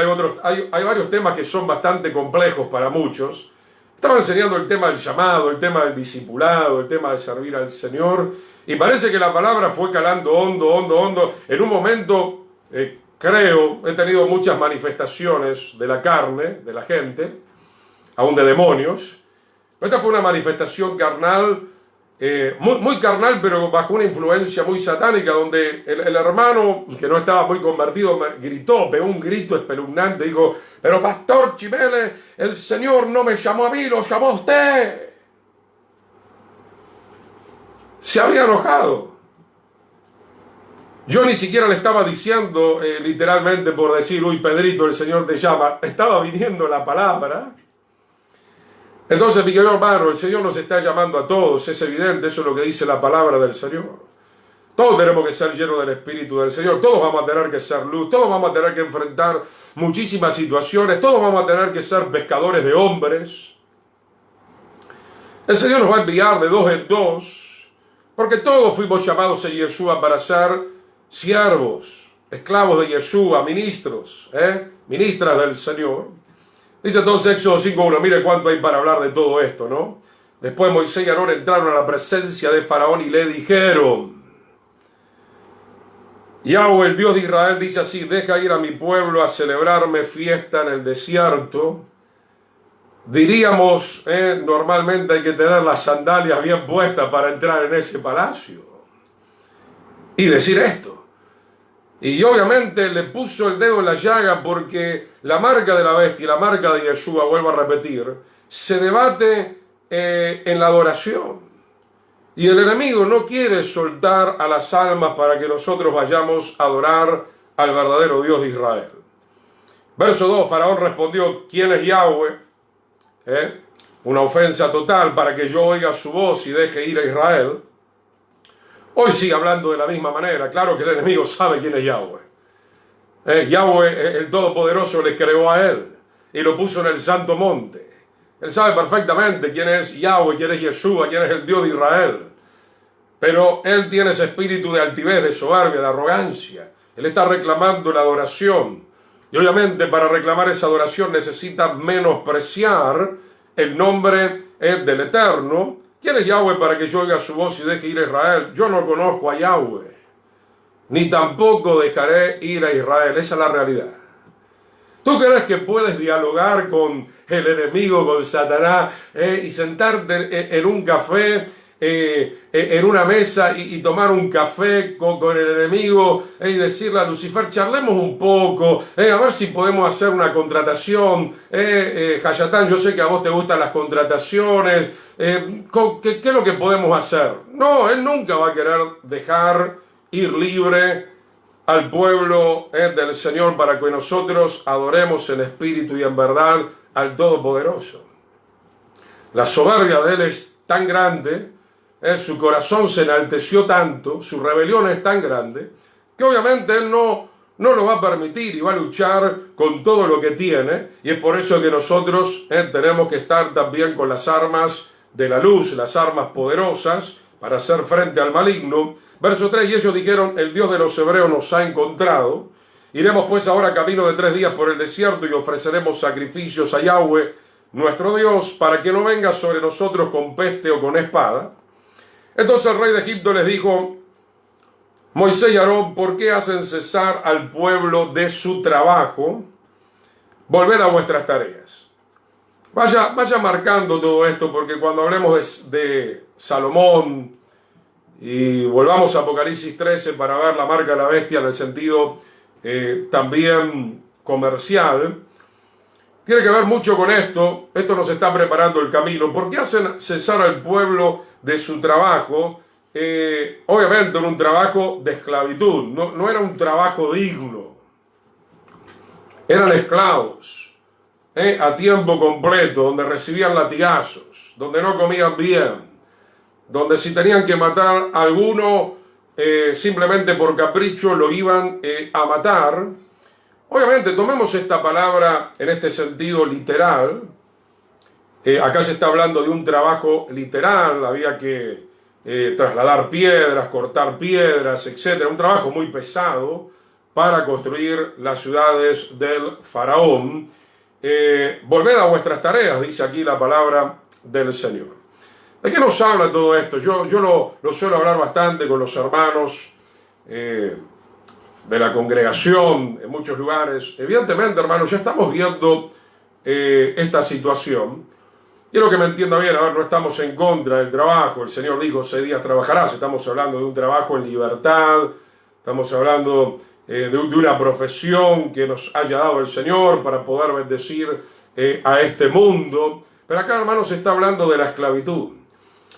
hay varios temas que son bastante complejos para muchos. Estaba enseñando el tema del llamado, el tema del discipulado, el tema de servir al Señor, y parece que la palabra fue calando hondo. En un momento, creo, he tenido muchas manifestaciones de la carne, de la gente, aún de demonios. Esta fue una manifestación carnal, muy carnal, pero bajo una influencia muy satánica, donde el hermano, que no estaba muy convertido, me gritó, pegó un grito espeluznante, dijo: pero pastor Chiménez, el Señor no me llamó a mí, lo llamó a usted. Se había enojado. Yo ni siquiera le estaba diciendo literalmente por decir: uy, Pedrito, el Señor te llama. Estaba viniendo la palabra. Entonces, mi querido hermano, el Señor nos está llamando a todos, es evidente, eso es lo que dice la palabra del Señor. Todos tenemos que ser llenos del Espíritu del Señor, todos vamos a tener que ser luz, todos vamos a tener que enfrentar muchísimas situaciones, todos vamos a tener que ser pescadores de hombres. El Señor nos va a enviar de dos en dos, porque todos fuimos llamados en Yeshua para ser siervos, esclavos de Yeshua, ministros, ministras del Señor. Dice entonces Éxodo 5:1, mire cuánto hay para hablar de todo esto, ¿no? Después Moisés y Aarón entraron a la presencia de Faraón y le dijeron: Yahweh, el Dios de Israel, dice así: deja ir a mi pueblo a celebrarme fiesta en el desierto. Diríamos, normalmente hay que tener las sandalias bien puestas para entrar en ese palacio. Y decir esto. Y obviamente le puso el dedo en la llaga, porque la marca de la bestia y la marca de Yeshua, vuelvo a repetir, se debate en la adoración. Y el enemigo no quiere soltar a las almas para que nosotros vayamos a adorar al verdadero Dios de Israel. Verso 2, Faraón respondió: ¿quién es Yahweh? Una ofensa total para que yo oiga su voz y deje ir a Israel. Hoy sigue hablando de la misma manera. Claro que el enemigo sabe quién es Yahweh. Yahweh, el Todopoderoso, le creó a él y lo puso en el santo monte. Él sabe perfectamente quién es Yahweh, quién es Yeshua, quién es el Dios de Israel. Pero él tiene ese espíritu de altivez, de soberbia, de arrogancia. Él está reclamando la adoración. Y obviamente para reclamar esa adoración necesita menospreciar el nombre del Eterno. ¿Quién es Yahweh para que yo oiga su voz y deje ir a Israel? Yo no conozco a Yahweh, ni tampoco dejaré ir a Israel. Esa es la realidad. ¿Tú crees que puedes dialogar con el enemigo, con Satanás, y sentarte en un café, en una mesa y tomar un café con el enemigo y decirle a Lucifer: charlemos un poco, a ver si podemos hacer una contratación? Hayatán, yo sé que a vos te gustan las contrataciones. ¿Qué es lo que podemos hacer? No, él nunca va a querer dejar ir libre al pueblo del Señor para que nosotros adoremos en espíritu y en verdad al Todopoderoso. La soberbia de él es tan grande, su corazón se enalteció tanto, su rebelión es tan grande, que obviamente él no lo va a permitir y va a luchar con todo lo que tiene. Y es por eso que nosotros tenemos que estar también con las armas de la luz, las armas poderosas para hacer frente al maligno. Verso 3, y ellos dijeron: el Dios de los hebreos nos ha encontrado. Iremos pues ahora camino de 3 días por el desierto y ofreceremos sacrificios a Yahweh nuestro Dios, para que no venga sobre nosotros con peste o con espada. Entonces el rey de Egipto les dijo: Moisés y Aarón, ¿por qué hacen cesar al pueblo de su trabajo? Volved a vuestras tareas. Vaya marcando todo esto, porque cuando hablemos de Salomón y volvamos a Apocalipsis 13 para ver la marca de la bestia en el sentido también comercial, tiene que ver mucho con esto. Esto nos está preparando el camino. ¿Por qué hacen cesar al pueblo de su trabajo? Obviamente era un trabajo de esclavitud, no era un trabajo digno. Eran esclavos a tiempo completo, donde recibían latigazos, donde no comían bien, donde si tenían que matar a alguno simplemente por capricho lo iban a matar. Obviamente, tomemos esta palabra en este sentido literal. Acá se está hablando de un trabajo literal, había que trasladar piedras, cortar piedras, etc. Un trabajo muy pesado para construir las ciudades del faraón. Volved a vuestras tareas, dice aquí la palabra del Señor. ¿De qué nos habla todo esto? Yo lo suelo hablar bastante con los hermanos de la congregación en muchos lugares. Evidentemente, hermanos, ya estamos viendo esta situación. Quiero que me entienda bien, a ver, no estamos en contra del trabajo. El Señor dijo, 6 días trabajarás. Estamos hablando de un trabajo en libertad. Estamos hablando de una profesión que nos haya dado el Señor para poder bendecir a este mundo. Pero acá, hermanos, se está hablando de la esclavitud.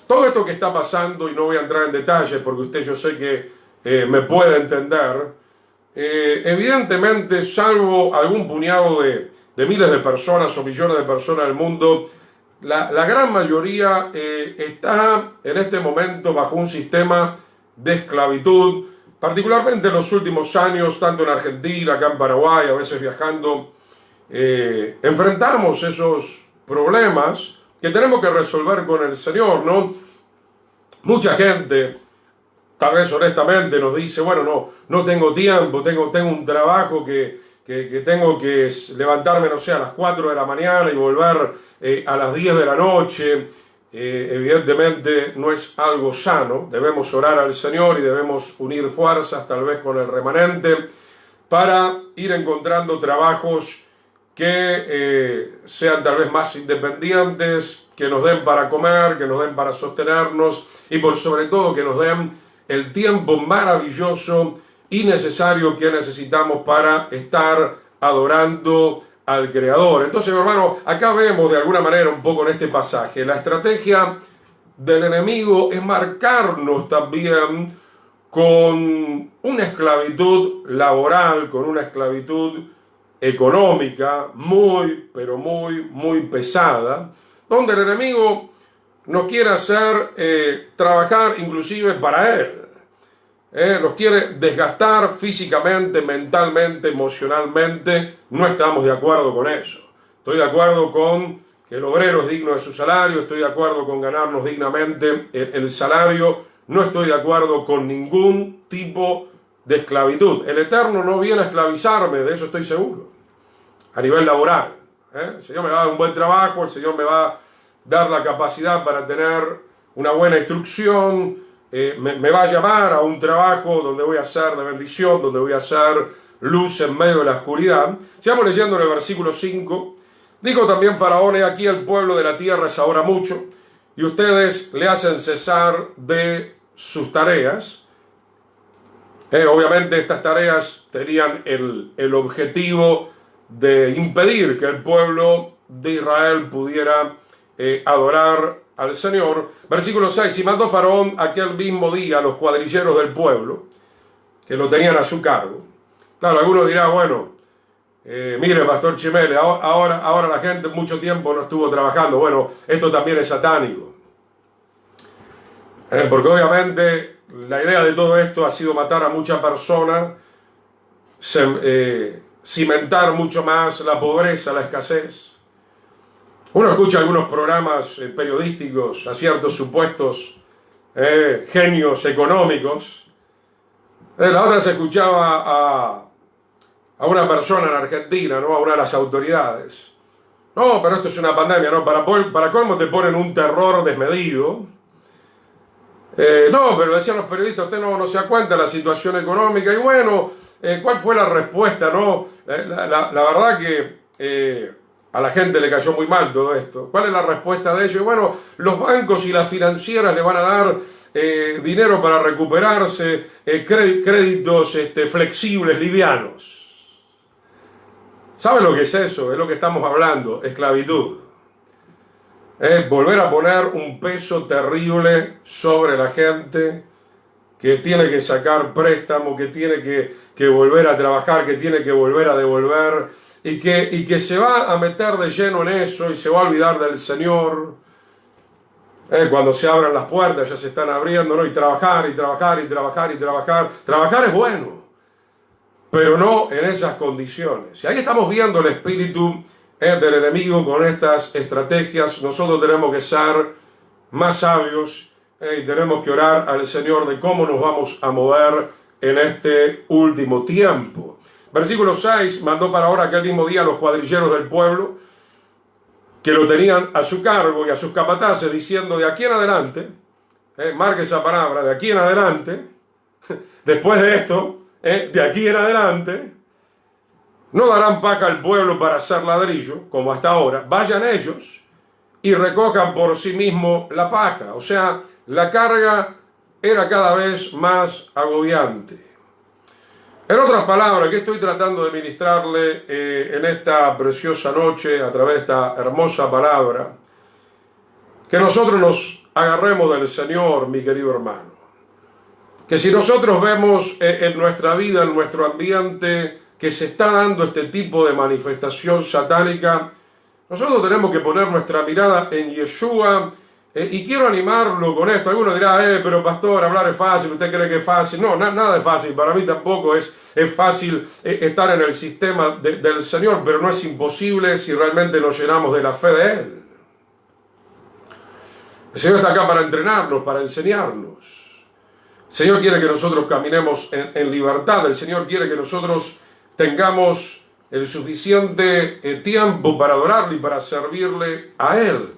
Todo esto que está pasando, y no voy a entrar en detalles porque usted yo sé que me puede entender, evidentemente, salvo algún puñado de miles de personas o millones de personas del mundo, la gran mayoría está en este momento bajo un sistema de esclavitud, particularmente en los últimos años, tanto en Argentina, acá en Paraguay, a veces viajando, enfrentamos esos problemas que tenemos que resolver con el Señor, ¿no? Mucha gente, tal vez honestamente, nos dice, bueno, no tengo tiempo, tengo un trabajo que tengo que levantarme, no sé, a las 4 de la mañana y volver a las 10 de la noche. Evidentemente no es algo sano. Debemos orar al Señor y debemos unir fuerzas, tal vez con el remanente, para ir encontrando trabajos que sean tal vez más independientes, que nos den para comer, que nos den para sostenernos y por sobre todo que nos den el tiempo maravilloso y necesario que necesitamos para estar adorando al Creador. Entonces, hermano, acá vemos de alguna manera un poco en este pasaje, la estrategia del enemigo es marcarnos también con una esclavitud laboral, con una esclavitud económica muy, pero muy pesada, donde el enemigo nos quiere hacer trabajar inclusive para él. Nos quiere desgastar físicamente, mentalmente, emocionalmente. No estamos de acuerdo con eso. Estoy de acuerdo con que el obrero es digno de su salario, estoy de acuerdo con ganarnos dignamente el salario, no estoy de acuerdo con ningún tipo de esclavitud. El Eterno no viene a esclavizarme, de eso estoy seguro, a nivel laboral. El Señor me va a dar un buen trabajo, el Señor me va a dar la capacidad para tener una buena instrucción, me va a llamar a un trabajo donde voy a ser de bendición, donde voy a ser luz en medio de la oscuridad. Sigamos leyendo en el versículo 5. Dijo también Faraón, he aquí el pueblo de la tierra es ahora mucho, y ustedes le hacen cesar de sus tareas. Obviamente estas tareas tenían el objetivo de impedir que el pueblo de Israel pudiera adorar al Señor. Versículo 6, y mandó Faraón aquel mismo día a los cuadrilleros del pueblo, que lo tenían a su cargo. Claro, algunos dirán, bueno, mire, Pastor Chimele, ahora la gente mucho tiempo no estuvo trabajando. Bueno, esto también es satánico. Porque obviamente la idea de todo esto ha sido matar a muchas personas, cimentar mucho más la pobreza, la escasez. Uno escucha algunos programas periodísticos a ciertos supuestos genios económicos. La otra se escuchaba a una persona en Argentina, ¿no? A una de las autoridades. No, pero esto es una pandemia, ¿no? Para colmo te ponen un terror desmedido. No, pero decían los periodistas, usted no se da cuenta de la situación económica. Y bueno, ¿cuál fue la respuesta? No, la verdad que a la gente le cayó muy mal todo esto. ¿Cuál es la respuesta de ellos? Y bueno, los bancos y las financieras le van a dar dinero para recuperarse, créditos flexibles, livianos. ¿Sabe lo que es eso? Es lo que estamos hablando, esclavitud. Es volver a poner un peso terrible sobre la gente que tiene que sacar préstamo, que tiene que volver a trabajar, que tiene que volver a devolver y que se va a meter de lleno en eso y se va a olvidar del Señor. Cuando se abran las puertas, ya se están abriendo, ¿no? Y trabajar, y trabajar, y trabajar, y trabajar. Trabajar es bueno, pero no en esas condiciones. Y ahí estamos viendo el espíritu del enemigo con estas estrategias. Nosotros tenemos que ser más sabios y tenemos que orar al Señor de cómo nos vamos a mover en este último tiempo. Versículo 6, mandó para ahora aquel mismo día a los cuadrilleros del pueblo que lo tenían a su cargo y a sus capataces, diciendo: de aquí en adelante, marque esa palabra, de aquí en adelante, después de esto, de aquí en adelante, no darán paja al pueblo para hacer ladrillo, como hasta ahora. Vayan ellos y recojan por sí mismos la paja. O sea, la carga era cada vez más agobiante. En otras palabras, que estoy tratando de ministrarle en esta preciosa noche, a través de esta hermosa palabra, que nosotros nos agarremos del Señor, mi querido hermano. Que si nosotros vemos en nuestra vida, en nuestro ambiente, que se está dando este tipo de manifestación satánica, nosotros tenemos que poner nuestra mirada en Yeshua, y quiero animarlo con esto. Algunos dirán: pero pastor, hablar es fácil, ¿usted cree que es fácil? No, nada es fácil, para mí tampoco es fácil estar en el sistema del Señor, pero no es imposible si realmente nos llenamos de la fe de Él. El Señor está acá para entrenarnos, para enseñarnos. El Señor quiere que nosotros caminemos en libertad. El Señor quiere que nosotros tengamos el suficiente tiempo para adorarle y para servirle a Él.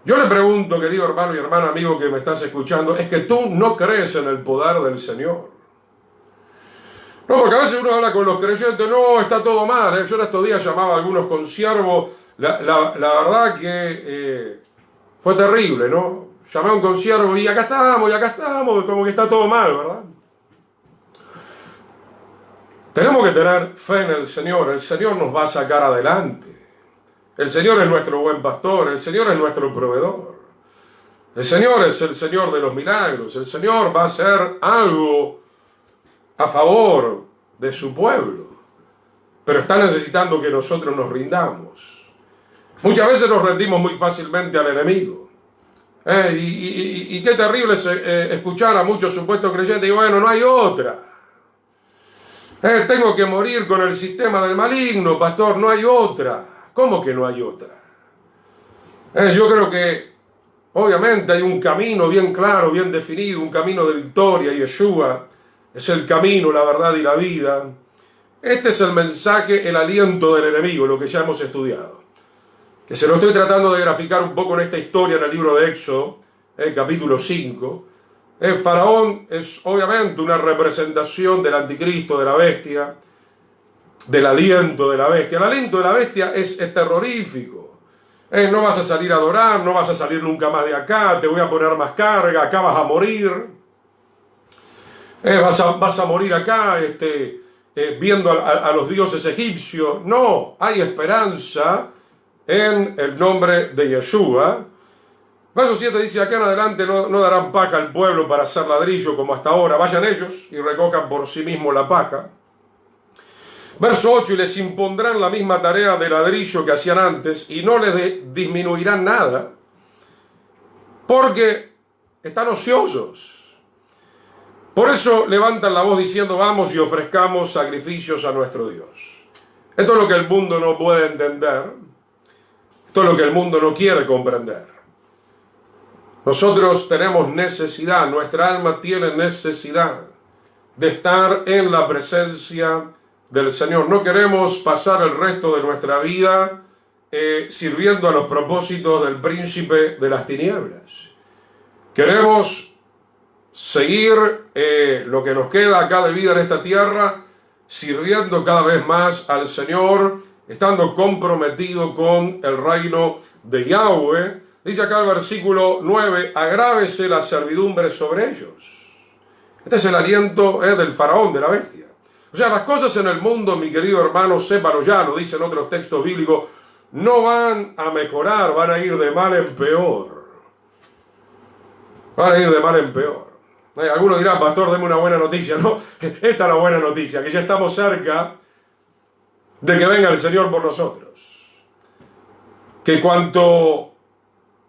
Yo le pregunto, querido hermano y hermana, amigo que me estás escuchando, ¿es que tú no crees en el poder del Señor? No, porque a veces uno habla con los creyentes: no, está todo mal. Yo en estos días llamaba a algunos consiervos, la verdad que fue terrible, ¿no? Llamé a un consiervo y acá estamos, como que está todo mal, ¿verdad? Tenemos que tener fe en el Señor nos va a sacar adelante. El Señor es nuestro buen pastor, el Señor es nuestro proveedor. El Señor es el Señor de los milagros, el Señor va a hacer algo a favor de su pueblo, pero está necesitando que nosotros nos rindamos. Muchas veces nos rendimos muy fácilmente al enemigo. Y qué terrible es escuchar a muchos supuestos creyentes y bueno, no hay otra. Tengo que morir con el sistema del maligno, pastor, no hay otra. ¿Cómo que no hay otra? Yo creo que obviamente hay un camino bien claro, bien definido, un camino de victoria. Yeshua es el camino, la verdad y la vida. Este es el mensaje, el aliento del enemigo, lo que ya hemos estudiado. Que se lo estoy tratando de graficar un poco en esta historia en el libro de Éxodo, capítulo 5. Faraón es obviamente una representación del anticristo, de la bestia, del aliento de la bestia. El aliento de la bestia es terrorífico. No vas a salir a adorar, no vas a salir nunca más de acá, te voy a poner más carga, acá vas a morir. Vas a morir acá viendo a los dioses egipcios. No, hay esperanza en el nombre de Yeshua. Verso 7 dice: acá en adelante no darán paja al pueblo para hacer ladrillo como hasta ahora. Vayan ellos y recojan por sí mismos la paja. Verso 8: y les impondrán la misma tarea de ladrillo que hacían antes, y no les disminuirán nada, porque están ociosos. Por eso levantan la voz diciendo: vamos y ofrezcamos sacrificios a nuestro Dios. Esto es lo que el mundo no puede entender. Esto es lo que el mundo no quiere comprender. Nosotros tenemos necesidad, nuestra alma tiene necesidad de estar en la presencia del Señor. No queremos pasar el resto de nuestra vida sirviendo a los propósitos del príncipe de las tinieblas. Queremos seguir lo que nos queda acá de vida en esta tierra, sirviendo cada vez más al Señor, estando comprometido con el reino de Yahweh. Dice acá el versículo 9, agrávese la servidumbre sobre ellos. Este es el aliento del faraón, de la bestia. O sea, las cosas en el mundo, mi querido hermano, sépalo ya, lo dicen otros textos bíblicos, no van a mejorar, van a ir de mal en peor. Van a ir de mal en peor. Algunos dirán, pastor, deme una buena noticia. No, esta es la buena noticia, que ya estamos cerca de que venga el Señor por nosotros. Que cuanto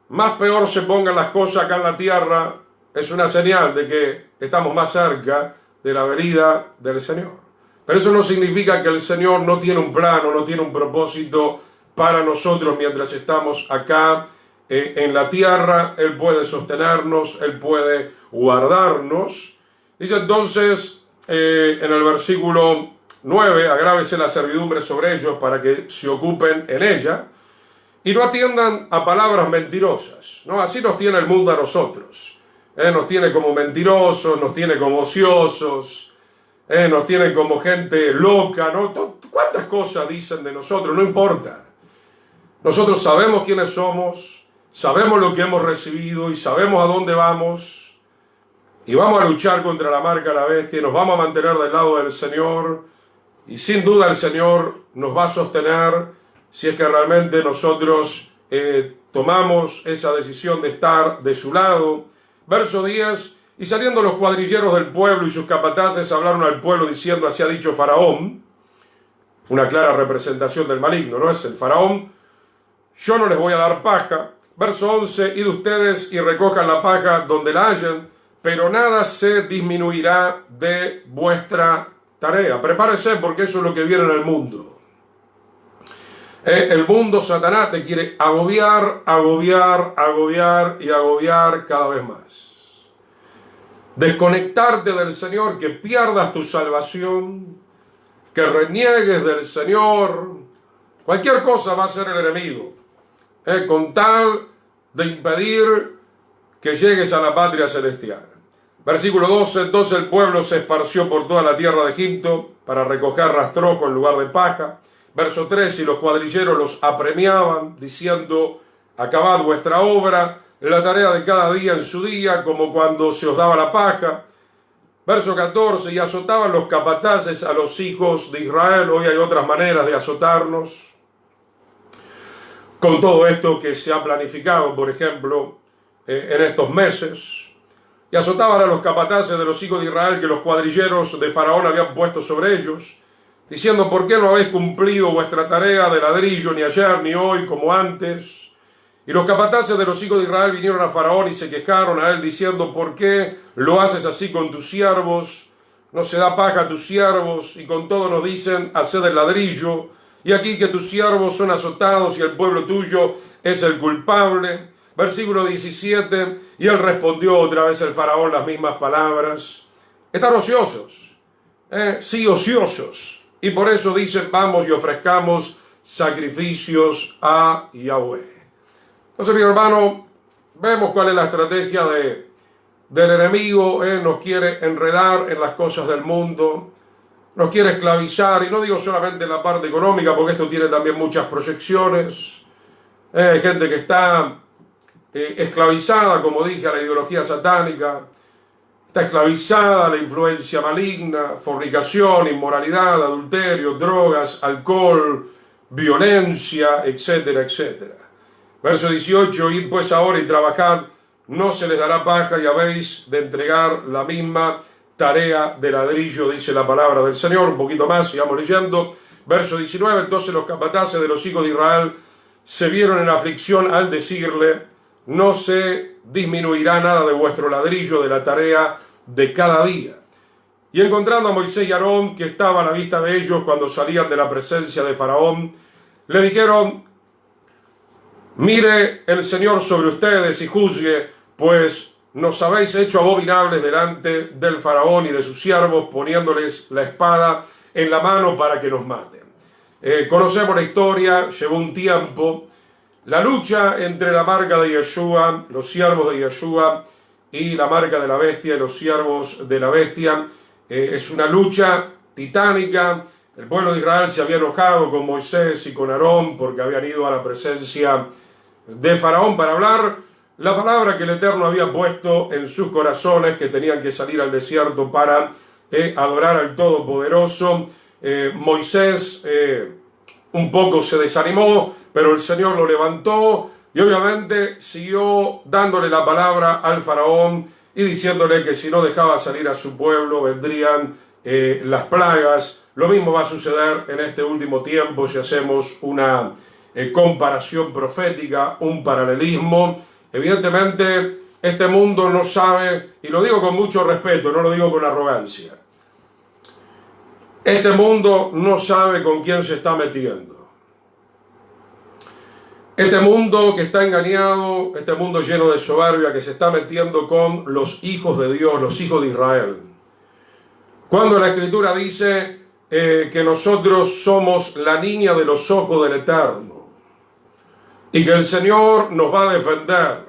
más peor se pongan las cosas acá en la tierra, es una señal de que estamos más cerca de la venida del Señor. Pero eso no significa que el Señor no tiene un plano, no tiene un propósito para nosotros mientras estamos acá en la tierra. Él puede sostenernos, Él puede guardarnos. Dice entonces en el versículo 9, agrávese la servidumbre sobre ellos para que se ocupen en ella y no atiendan a palabras mentirosas, ¿no? Así nos tiene el mundo a nosotros. Nos tiene como mentirosos, nos tiene como ociosos, nos tiene como gente loca, ¿no? ¿Cuántas cosas dicen de nosotros? No importa. Nosotros sabemos quiénes somos, sabemos lo que hemos recibido y sabemos a dónde vamos. Y vamos a luchar contra la marca de la bestia y nos vamos a mantener del lado del Señor. Y sin duda el Señor nos va a sostener si es que realmente nosotros tomamos esa decisión de estar de su lado. Verso 10, y saliendo los cuadrilleros del pueblo y sus capataces hablaron al pueblo diciendo, así ha dicho Faraón, una clara representación del maligno, ¿no? Es el Faraón, yo no les voy a dar paja. Verso 11, id ustedes y recojan la paja donde la hallen, pero nada se disminuirá de vuestra tarea. Prepárese porque eso es lo que viene en el mundo. El mundo, Satanás, te quiere agobiar, agobiar, agobiar y agobiar cada vez más. Desconectarte del Señor, que pierdas tu salvación, que reniegues del Señor. Cualquier cosa va a ser el enemigo, con tal de impedir que llegues a la patria celestial. Versículo 12, entonces el pueblo se esparció por toda la tierra de Egipto para recoger rastrojo en lugar de paja. Verso 13, y los cuadrilleros los apremiaban, diciendo, acabad vuestra obra, la tarea de cada día en su día, como cuando se os daba la paja. Verso 14, y azotaban los capataces a los hijos de Israel. Hoy hay otras maneras de azotarnos. Con todo esto que se ha planificado, por ejemplo, en estos meses. Y azotaban a los capataces de los hijos de Israel que los cuadrilleros de Faraón habían puesto sobre ellos, diciendo, ¿por qué no habéis cumplido vuestra tarea de ladrillo ni ayer ni hoy como antes? Y los capataces de los hijos de Israel vinieron a Faraón y se quejaron a él diciendo, ¿por qué lo haces así con tus siervos? No se da paja a tus siervos, y con todo nos dicen, haced el ladrillo, y aquí que tus siervos son azotados y el pueblo tuyo es el culpable. Versículo 17, y él respondió otra vez el Faraón las mismas palabras. Están ociosos, sí, ociosos. Y por eso dicen, vamos y ofrezcamos sacrificios a Yahweh. Entonces, mi hermano, vemos cuál es la estrategia del enemigo. Nos quiere enredar en las cosas del mundo, nos quiere esclavizar, y no digo solamente en la parte económica, porque esto tiene también muchas proyecciones. Hay gente que está esclavizada, como dije, a la ideología satánica. Está esclavizada a la influencia maligna, fornicación, inmoralidad, adulterio, drogas, alcohol, violencia, etcétera, etcétera. Verso 18, id pues ahora y trabajad, no se les dará paja y habéis de entregar la misma tarea de ladrillo, dice la palabra del Señor. Un poquito más, sigamos leyendo. Verso 19, entonces los capataces de los hijos de Israel se vieron en aflicción al decirle, no se disminuirá nada de vuestro ladrillo de la tarea de cada día. Y encontrando a Moisés y Aarón, que estaban a la vista de ellos cuando salían de la presencia de Faraón, le dijeron, mire el Señor sobre ustedes y juzgue, pues nos habéis hecho abominables delante del Faraón y de sus siervos, poniéndoles la espada en la mano para que nos maten. Conocemos la historia, llevó un tiempo. La lucha entre la marca de Yeshua, los siervos de Yeshua, y la marca de la bestia y los siervos de la bestia. Es una lucha titánica. El pueblo de Israel se había enojado con Moisés y con Aarón porque habían ido a la presencia de Faraón para hablar la palabra que el Eterno había puesto en sus corazones, que tenían que salir al desierto para adorar al Todopoderoso. Moisés un poco se desanimó, pero el Señor lo levantó y obviamente siguió dándole la palabra al Faraón y diciéndole que si no dejaba salir a su pueblo vendrían las plagas. Lo mismo va a suceder en este último tiempo si hacemos una comparación profética, un paralelismo. Evidentemente este mundo no sabe, y lo digo con mucho respeto, no lo digo con arrogancia, este mundo no sabe con quién se está metiendo. Este mundo que está engañado, este mundo lleno de soberbia que se está metiendo con los hijos de Dios, los hijos de Israel. Cuando la Escritura dice que nosotros somos la niña de los ojos del Eterno y que el Señor nos va a defender,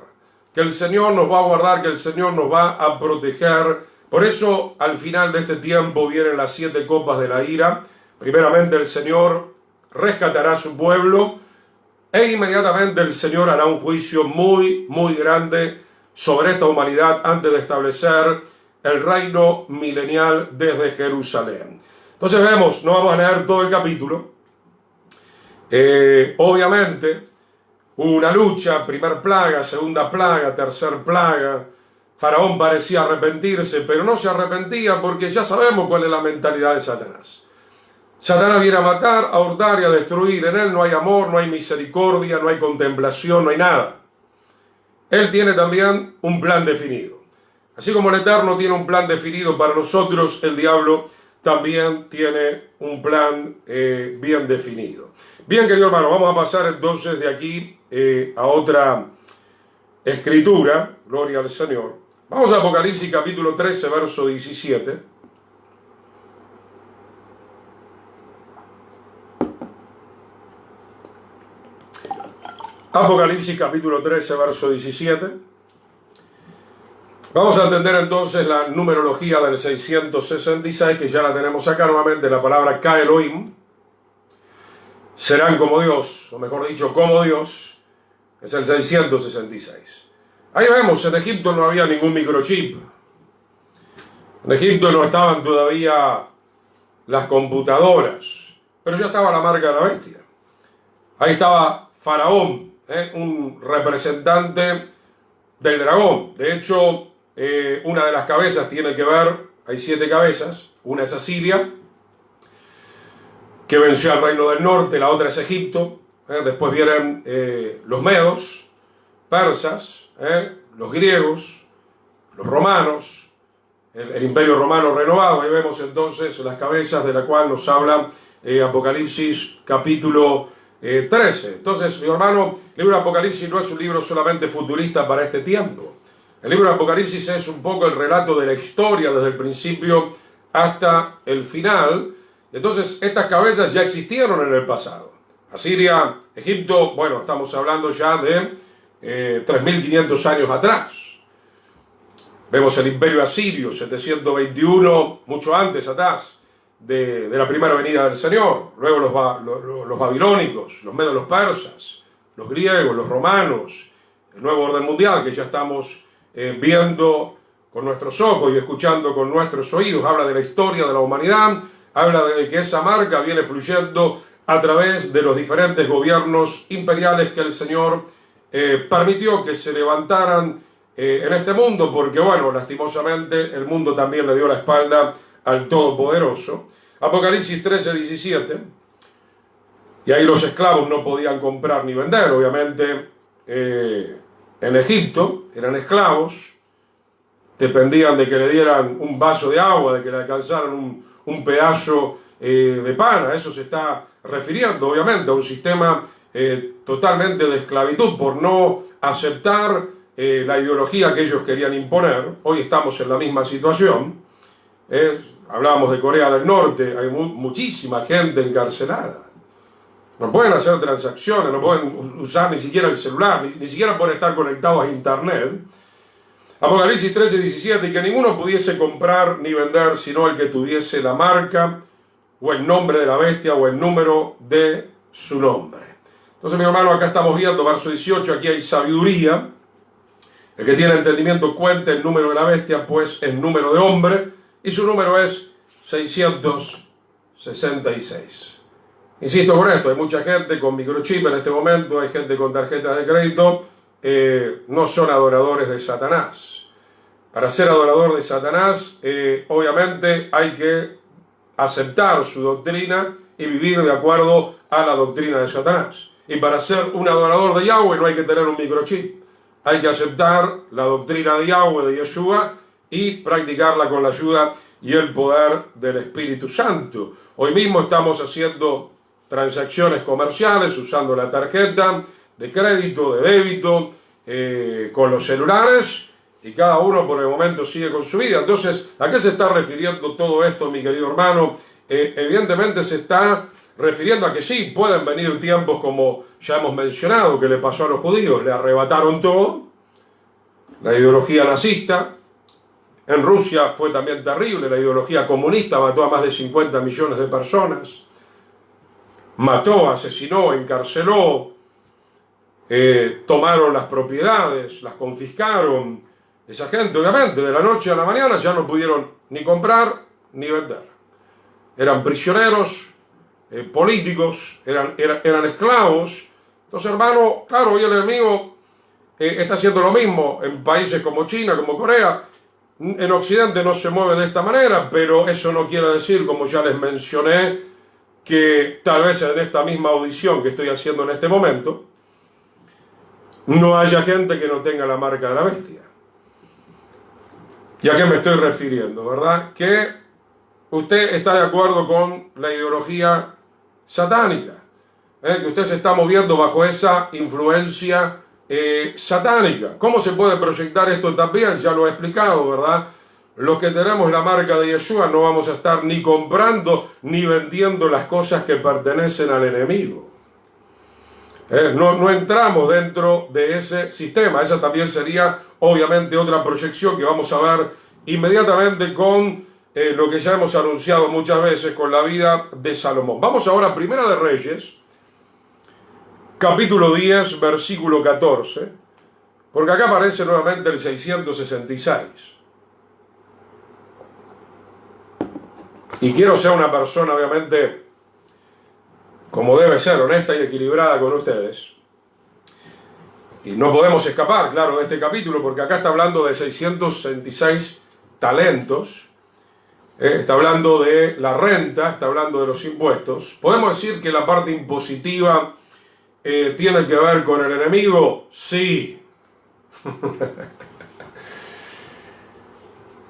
que el Señor nos va a guardar, que el Señor nos va a proteger. Por eso al final de este tiempo vienen las 7 copas de la ira. Primeramente el Señor rescatará a su pueblo e inmediatamente el Señor hará un juicio muy, muy grande sobre esta humanidad antes de establecer el reino milenial desde Jerusalén. Entonces vemos, no vamos a leer todo el capítulo. Obviamente, hubo una lucha, primer plaga, segunda plaga, tercer plaga. Faraón parecía arrepentirse, pero no se arrepentía porque ya sabemos cuál es la mentalidad de Satanás. Satanás viene a matar, a hurtar y a destruir. En él no hay amor, no hay misericordia, no hay contemplación, no hay nada. Él tiene también un plan definido. Así como el Eterno tiene un plan definido para nosotros, el diablo también tiene un plan bien definido. Bien, querido hermano, vamos a pasar entonces de aquí a otra escritura. Gloria al Señor. Vamos a Apocalipsis capítulo 13, verso 17. Apocalipsis capítulo 13, verso 17. Vamos a entender entonces la numerología del 666, que ya la tenemos acá nuevamente, la palabra Ka Elohim. Serán como Dios, o mejor dicho, como Dios, es el 666. Ahí vemos, en Egipto no había ningún microchip. En Egipto no estaban todavía las computadoras, pero ya estaba la marca de la bestia. Ahí estaba Faraón, un representante del dragón. De hecho, una de las cabezas tiene que ver, hay 7 cabezas, una es Asiria, que venció al reino del norte, la otra es Egipto, después vienen los medos, persas, los griegos, los romanos, el imperio romano renovado. Ahí vemos entonces las cabezas de la cual nos habla Apocalipsis capítulo 13. Entonces, mi hermano, el libro de Apocalipsis no es un libro solamente futurista para este tiempo. El libro de Apocalipsis es un poco el relato de la historia desde el principio hasta el final. Entonces, estas cabezas ya existieron en el pasado. Asiria, Egipto, bueno, estamos hablando ya de 3.500 años atrás. Vemos el imperio asirio, 721, mucho antes atrás de la primera venida del Señor. Luego los babilónicos, los medos, los persas, los griegos, los romanos, el nuevo orden mundial que ya estamos viendo con nuestros ojos y escuchando con nuestros oídos. Habla de la historia de la humanidad, habla de que esa marca viene fluyendo a través de los diferentes gobiernos imperiales que el Señor permitió que se levantaran en este mundo, porque bueno, lastimosamente el mundo también le dio la espalda al Todopoderoso. Apocalipsis 13, 17. Y ahí los esclavos no podían comprar ni vender. Obviamente en Egipto eran esclavos, dependían de que le dieran un vaso de agua, de que le alcanzaran un pedazo de pan. A eso se está refiriendo, obviamente, a un sistema totalmente de esclavitud por no aceptar la ideología que ellos querían imponer. Hoy estamos en la misma situación. Hablábamos de Corea del Norte, hay muchísima gente encarcelada. No pueden hacer transacciones, no pueden usar ni siquiera el celular, ni siquiera pueden estar conectados a internet. Apocalipsis 13:17, y que ninguno pudiese comprar ni vender sino el que tuviese la marca o el nombre de la bestia o el número de su nombre. Entonces, mi hermano, acá estamos viendo, verso 18, aquí hay sabiduría. El que tiene entendimiento cuenta el número de la bestia, pues es número de hombre, y su número es 666. Insisto con esto, hay mucha gente con microchip en este momento, hay gente con tarjetas de crédito, no son adoradores de Satanás. Para ser adorador de Satanás, obviamente hay que aceptar su doctrina y vivir de acuerdo a la doctrina de Satanás. Y para ser un adorador de Yahweh no hay que tener un microchip. Hay que aceptar la doctrina de Yahweh, de Yeshua, y practicarla con la ayuda y el poder del Espíritu Santo. Hoy mismo estamos haciendo transacciones comerciales usando la tarjeta de crédito, de débito, con los celulares, y cada uno por el momento sigue con su vida. Entonces, ¿a qué se está refiriendo todo esto, mi querido hermano? Evidentemente se está refiriendo a que sí, pueden venir tiempos como ya hemos mencionado, que le pasó a los judíos, le arrebataron todo, la ideología nazista. En Rusia fue también terrible, la ideología comunista mató a más de 50 millones de personas, mató, asesinó, encarceló, tomaron las propiedades, las confiscaron. Esa gente, obviamente, de la noche a la mañana ya no pudieron ni comprar ni vender. Eran prisioneros políticos, eran esclavos. Entonces, hermano, claro, hoy el enemigo está haciendo lo mismo en países como China, como Corea. En Occidente no se mueve de esta manera, pero eso no quiere decir, como ya les mencioné, que tal vez en esta misma audición que estoy haciendo en este momento, no haya gente que no tenga la marca de la bestia. ¿Y a qué me estoy refiriendo, verdad? Que usted está de acuerdo con la ideología satánica, que usted se está moviendo bajo esa influencia satánica. ¿Cómo se puede proyectar esto también? Ya lo he explicado, ¿verdad? Los que tenemos la marca de Yeshua no vamos a estar ni comprando ni vendiendo las cosas que pertenecen al enemigo. No entramos dentro de ese sistema. Esa también sería obviamente otra proyección que vamos a ver inmediatamente con lo que ya hemos anunciado muchas veces con la vida de Salomón. Vamos ahora a Primera de Reyes, capítulo 10, versículo 14, porque acá aparece nuevamente el 666. Y quiero ser una persona, obviamente, como debe ser, honesta y equilibrada con ustedes. Y no podemos escapar, claro, de este capítulo, porque acá está hablando de 666 talentos, está hablando de la renta, está hablando de los impuestos. ¿Podemos decir que la parte impositiva tiene que ver con el enemigo? Sí.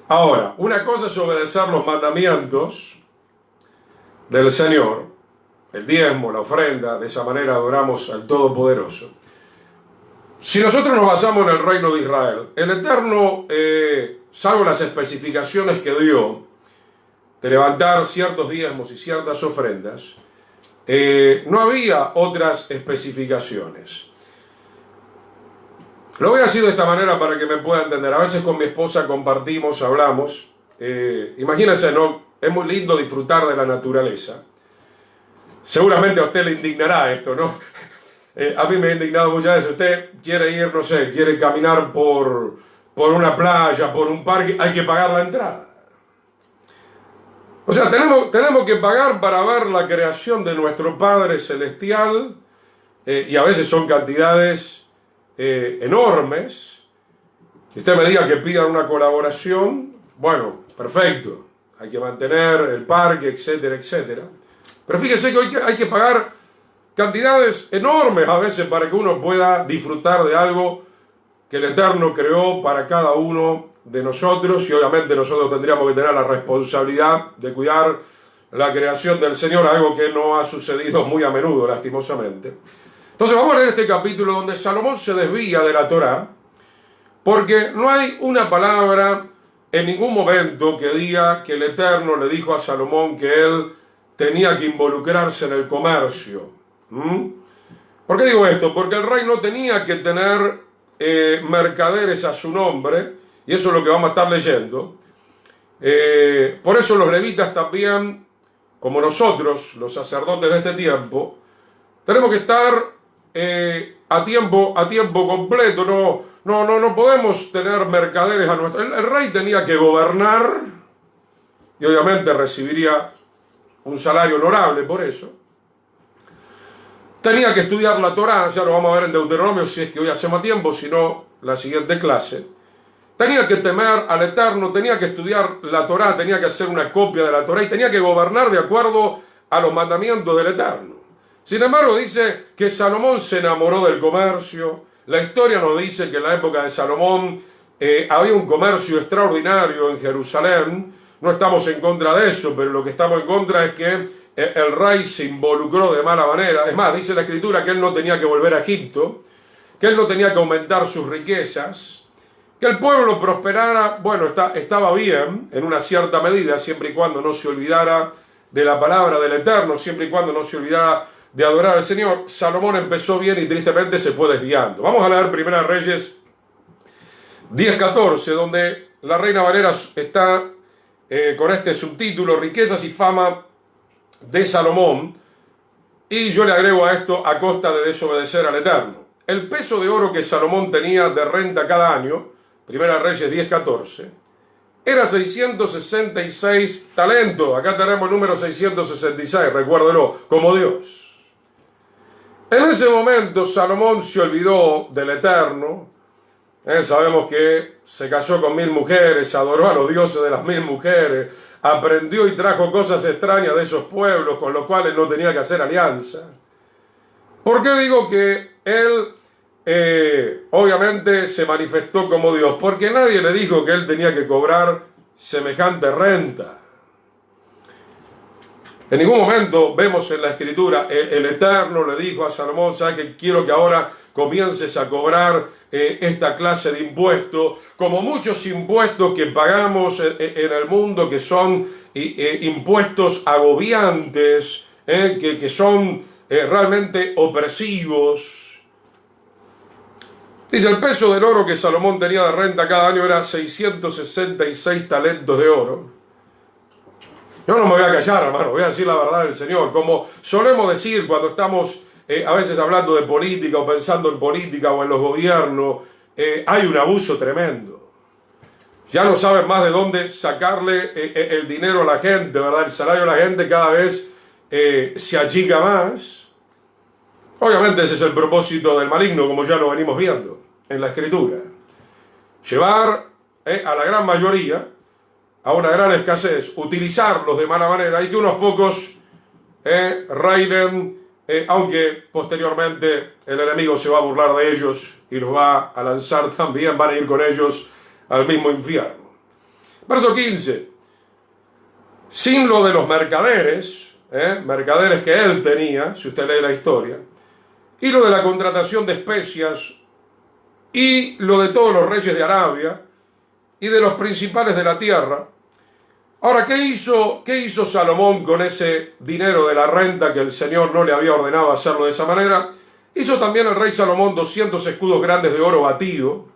Ahora, una cosa es obedecer los mandamientos del Señor, el diezmo, la ofrenda, de esa manera adoramos al Todopoderoso. Si nosotros nos basamos en el reino de Israel, el Eterno, salvo las especificaciones que dio de levantar ciertos diezmos y ciertas ofrendas, no había otras especificaciones. Lo voy a decir de esta manera para que me pueda entender. A veces con mi esposa compartimos, hablamos. Imagínense, ¿no? Es muy lindo disfrutar de la naturaleza. Seguramente a usted le indignará esto, ¿no? A mí me ha indignado muchas veces. Usted quiere ir, no sé, quiere caminar por una playa, por un parque, hay que pagar la entrada. O sea, tenemos que pagar para ver la creación de nuestro Padre Celestial, y a veces son cantidades enormes. Si usted me diga que pidan una colaboración, bueno, perfecto, hay que mantener el parque, etcétera, etcétera. Pero fíjese que hoy hay que pagar cantidades enormes a veces para que uno pueda disfrutar de algo que el Eterno creó para cada uno de nosotros, y obviamente nosotros tendríamos que tener la responsabilidad de cuidar la creación del Señor, algo que no ha sucedido muy a menudo, lastimosamente. Entonces vamos a leer este capítulo donde Salomón se desvía de la Torá, porque no hay una palabra en ningún momento que diga que el Eterno le dijo a Salomón que él tenía que involucrarse en el comercio. ¿Por qué digo esto? Porque el rey no tenía que tener mercaderes a su nombre, y eso es lo que vamos a estar leyendo. Por eso los levitas también, como nosotros, los sacerdotes de este tiempo, tenemos que estar a tiempo completo. No podemos tener mercaderes a nuestro... El rey tenía que gobernar y obviamente recibiría un salario honorable por eso. Tenía que estudiar la Torá, ya lo vamos a ver en Deuteronomio si es que hoy hacemos tiempo, si no, la siguiente clase. Tenía que temer al Eterno, tenía que estudiar la Torá, tenía que hacer una copia de la Torá y tenía que gobernar de acuerdo a los mandamientos del Eterno. Sin embargo, dice que Salomón se enamoró del comercio. La historia nos dice que en la época de Salomón había un comercio extraordinario en Jerusalén. No estamos en contra de eso, pero lo que estamos en contra es que el rey se involucró de mala manera. Es más, dice la Escritura que él no tenía que volver a Egipto, que él no tenía que aumentar sus riquezas, que el pueblo prosperara. Bueno, estaba bien en una cierta medida, siempre y cuando no se olvidara de la palabra del Eterno, siempre y cuando no se olvidara de adorar al Señor. Salomón empezó bien y tristemente se fue desviando. Vamos a leer Primera Reyes 10:14, donde la Reina Valera está con este subtítulo: Riquezas y fama de Salomón, y yo le agrego a esto: a costa de desobedecer al Eterno. El peso de oro que Salomón tenía de renta cada año, Primera Reyes 10:14, era 666 talentos. Acá tenemos el número 666, recuérdelo, como Dios. En ese momento Salomón se olvidó del Eterno. Sabemos que se casó con 1000 mujeres, adoró a los dioses de las 1000 mujeres, aprendió y trajo cosas extrañas de esos pueblos con los cuales no tenía que hacer alianza. ¿Por qué digo que él obviamente se manifestó como Dios? Porque nadie le dijo que él tenía que cobrar semejante renta. En ningún momento vemos en la Escritura el Eterno le dijo a Salomón: ¿sabes que quiero que ahora comiences a cobrar esta clase de impuestos, como muchos impuestos que pagamos en el mundo, que son impuestos agobiantes, que son realmente opresivos? Dice: el peso del oro que Salomón tenía de renta cada año era 666 talentos de oro. Yo no me voy a callar, hermano, voy a decir la verdad del Señor. Como solemos decir cuando estamos a veces hablando de política o pensando en política o en los gobiernos, hay un abuso tremendo. Ya no saben más de dónde sacarle el dinero a la gente, ¿verdad? El salario a la gente cada vez se achica más. Obviamente ese es el propósito del maligno, como ya lo venimos viendo en la Escritura. Llevar a la gran mayoría a una gran escasez, utilizarlos de mala manera y que unos pocos reinen, aunque posteriormente el enemigo se va a burlar de ellos y los va a lanzar también, van a ir con ellos al mismo infierno. Verso 15. Sin lo de los mercaderes que él tenía, si usted lee la historia, y lo de la contratación de especias, y lo de todos los reyes de Arabia, y de los principales de la tierra. Ahora, ¿qué hizo Salomón con ese dinero de la renta que el Señor no le había ordenado hacerlo de esa manera? Hizo también el rey Salomón 200 escudos grandes de oro batido.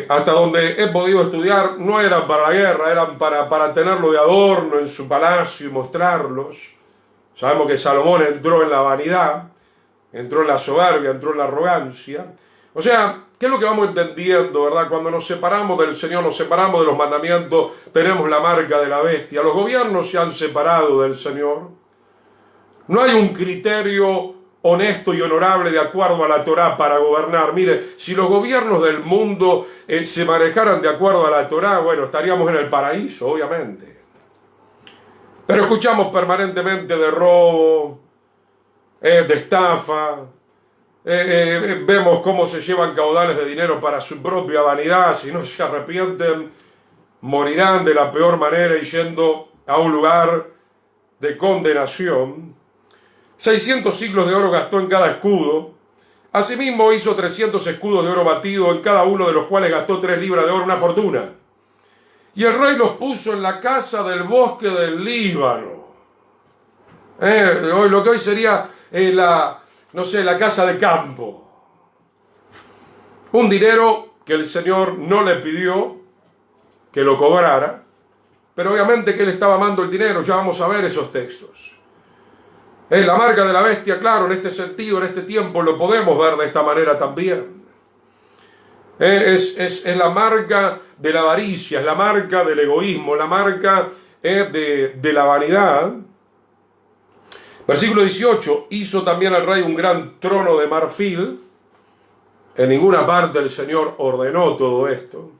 Hasta donde he podido estudiar, no eran para la guerra, eran para tenerlo de adorno en su palacio y mostrarlos. Sabemos que Salomón entró en la vanidad, entró en la soberbia, entró en la arrogancia. O sea, ¿qué es lo que vamos entendiendo, verdad? Cuando nos separamos del Señor, nos separamos de los mandamientos, tenemos la marca de la bestia. Los gobiernos se han separado del Señor. No hay un criterio honesto y honorable de acuerdo a la Torá para gobernar. Mire, si los gobiernos del mundo se manejaran de acuerdo a la Torá, bueno, estaríamos en el paraíso, obviamente. Pero escuchamos permanentemente de robo, de estafa. Vemos cómo se llevan caudales de dinero para su propia vanidad. Si no se arrepienten, morirán de la peor manera y yendo a un lugar de condenación. 600 siclos de oro gastó en cada escudo. Asimismo hizo 300 escudos de oro batido, en cada uno de los cuales gastó 3 libras de oro, una fortuna. Y el rey los puso en la casa del bosque del Líbano. Lo que hoy sería la casa de campo. Un dinero que el Señor no le pidió que lo cobrara, pero obviamente que él estaba amando el dinero. Ya vamos a ver esos textos. Es la marca de la bestia, claro, en este sentido, en este tiempo lo podemos ver de esta manera también. Es la marca de la avaricia, es la marca del egoísmo, la marca de la vanidad. Versículo 18, hizo también al rey un gran trono de marfil. En ninguna parte el Señor ordenó todo esto,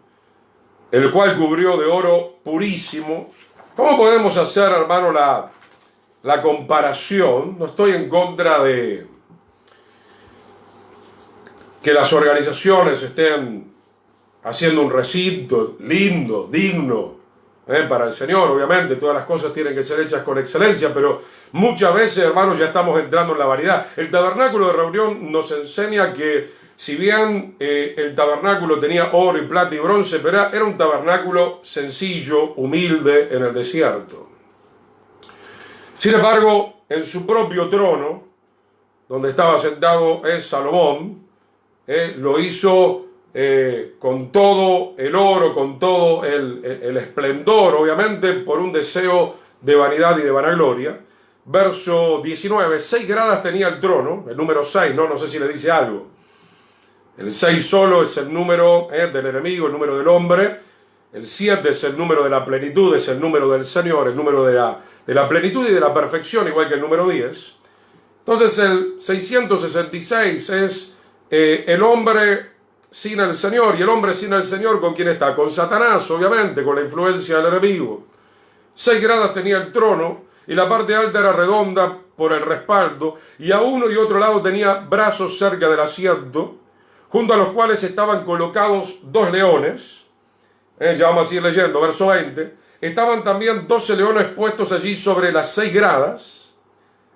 el cual cubrió de oro purísimo. ¿Cómo podemos hacer, hermano, la comparación? No estoy en contra de que las organizaciones estén haciendo un recinto lindo, digno, para el Señor. Obviamente todas las cosas tienen que ser hechas con excelencia, pero muchas veces, hermanos, ya estamos entrando en la variedad. El tabernáculo de reunión nos enseña que si bien el tabernáculo tenía oro y plata y bronce, pero era un tabernáculo sencillo, humilde, en el desierto. Sin embargo, en su propio trono, donde estaba sentado Salomón, lo hizo con todo el oro, con todo el esplendor, obviamente por un deseo de vanidad y de vanagloria. Verso 19, 6 gradas tenía el trono, el número 6, no sé si le dice algo. El 6 solo es el número del enemigo, el número del hombre. El 7 es el número de la plenitud, es el número del Señor, el número de la plenitud y de la perfección, igual que el número 10. Entonces el 666 es el hombre sin el Señor. Y el hombre sin el Señor, ¿con quién está? Con Satanás, obviamente, con la influencia del enemigo. 6 gradas tenía el trono, y la parte alta era redonda por el respaldo, y a uno y otro lado tenía brazos cerca del asiento, junto a los cuales estaban colocados 2 leones. Ya vamos a ir leyendo, verso 20. Estaban también 12 leones puestos allí sobre las 6 gradas,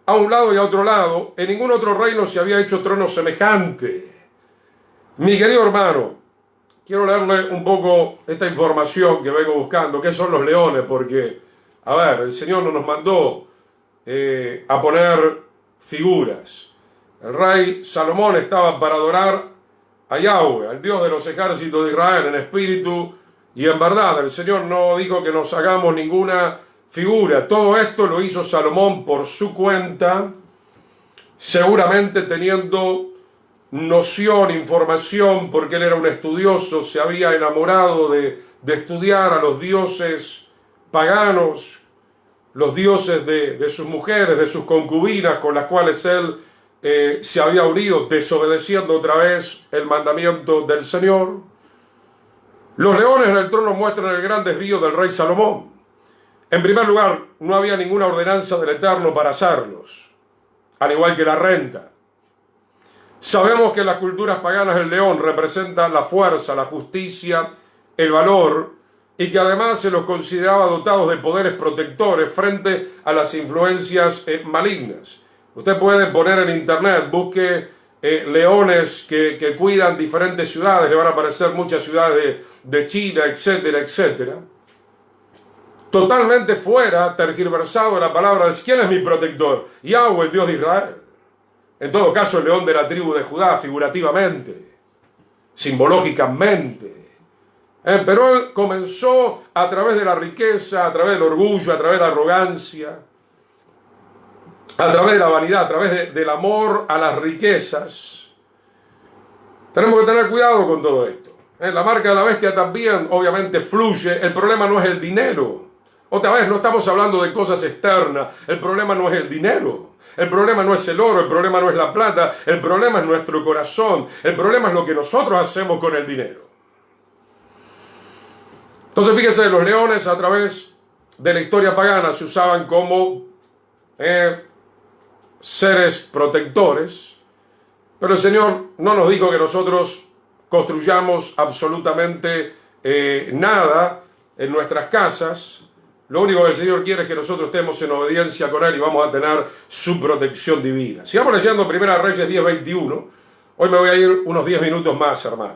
a un lado y a otro lado. En ningún otro reino se había hecho trono semejante. Mi querido hermano, quiero leerle un poco esta información que vengo buscando. ¿Qué son los leones? Porque, a ver, el Señor no nos mandó a poner figuras. El rey Salomón estaba para adorar a Yahweh, al Dios de los ejércitos de Israel, en espíritu y en verdad. El Señor no dijo que nos hagamos ninguna figura. Todo esto lo hizo Salomón por su cuenta, seguramente teniendo noción, información, porque él era un estudioso, se había enamorado de estudiar a los dioses paganos, los dioses de sus mujeres, de sus concubinas, con las cuales él se había unido, desobedeciendo otra vez el mandamiento del Señor. Los leones en el trono muestran el gran desvío del rey Salomón. En primer lugar, no había ninguna ordenanza del Eterno para hacerlos, al igual que la renta. Sabemos que en las culturas paganas el león representa la fuerza, la justicia, el valor, y que además se los consideraba dotados de poderes protectores frente a las influencias malignas. Usted puede poner en internet, busque leones que cuidan diferentes ciudades, le van a aparecer muchas ciudades de China, etcétera, etcétera. Totalmente fuera, tergiversado de la palabra de ¿quién es mi protector? Yahweh, el Dios de Israel. En todo caso, el león de la tribu de Judá, figurativamente, simbológicamente. Pero él comenzó a través de la riqueza, a través del orgullo, a través de la arrogancia, a través de la vanidad, a través del amor a las riquezas. Tenemos que tener cuidado con todo esto. La marca de la bestia también, obviamente, fluye. El problema no es el dinero. Otra vez, no estamos hablando de cosas externas. El problema no es el dinero. El problema no es el oro, el problema no es la plata. El problema es nuestro corazón. El problema es lo que nosotros hacemos con el dinero. Entonces, fíjense, los leones a través de la historia pagana se usaban como seres protectores, pero el Señor no nos dijo que nosotros construyamos absolutamente nada en nuestras casas. Lo único que el Señor quiere es que nosotros estemos en obediencia con Él y vamos a tener su protección divina. Sigamos leyendo 1 Reyes 10:21. Hoy me voy a ir unos 10 minutos más, hermano.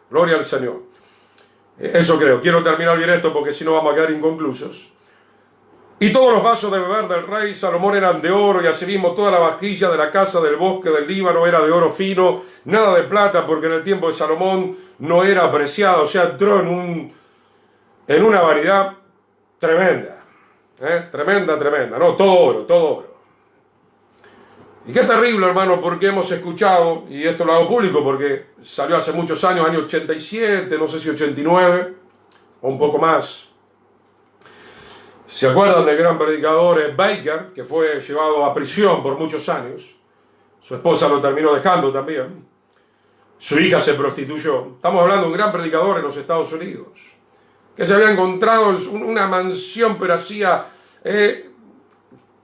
Gloria al Señor. Eso creo. Quiero terminar bien esto porque si no vamos a quedar inconclusos. Y todos los vasos de beber del rey Salomón eran de oro, y asimismo toda la vajilla de la casa del bosque del Líbano era de oro fino, nada de plata, porque en el tiempo de Salomón no era apreciado. O sea, entró en una variedad tremenda, tremenda, no, todo oro, todo oro. Y qué terrible, hermano, porque hemos escuchado, y esto lo hago público porque salió hace muchos años, año 87, no sé si 89, o un poco más. ¿Se acuerdan del gran predicador Baker, que fue llevado a prisión por muchos años? Su esposa lo terminó dejando también. Su hija se prostituyó. Estamos hablando de un gran predicador en los Estados Unidos, que se había encontrado en una mansión, pero hacía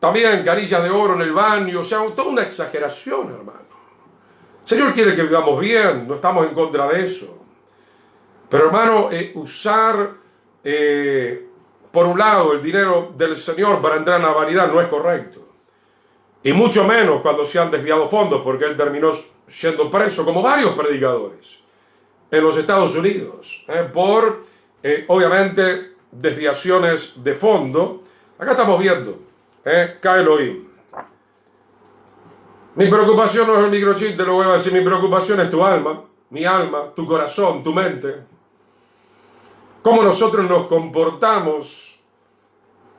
también carillas de oro en el baño. O sea, toda una exageración, hermano. El Señor quiere que vivamos bien, no estamos en contra de eso. Pero, hermano, usar... por un lado, el dinero del Señor para entrar en la vanidad no es correcto. Y mucho menos cuando se han desviado fondos, porque él terminó siendo preso, como varios predicadores, en los Estados Unidos, por, obviamente, desviaciones de fondo. Acá estamos viendo, Elohim. Mi preocupación no es el microchip, te lo voy a decir, mi preocupación es tu alma, mi alma, tu corazón, tu mente. Cómo nosotros nos comportamos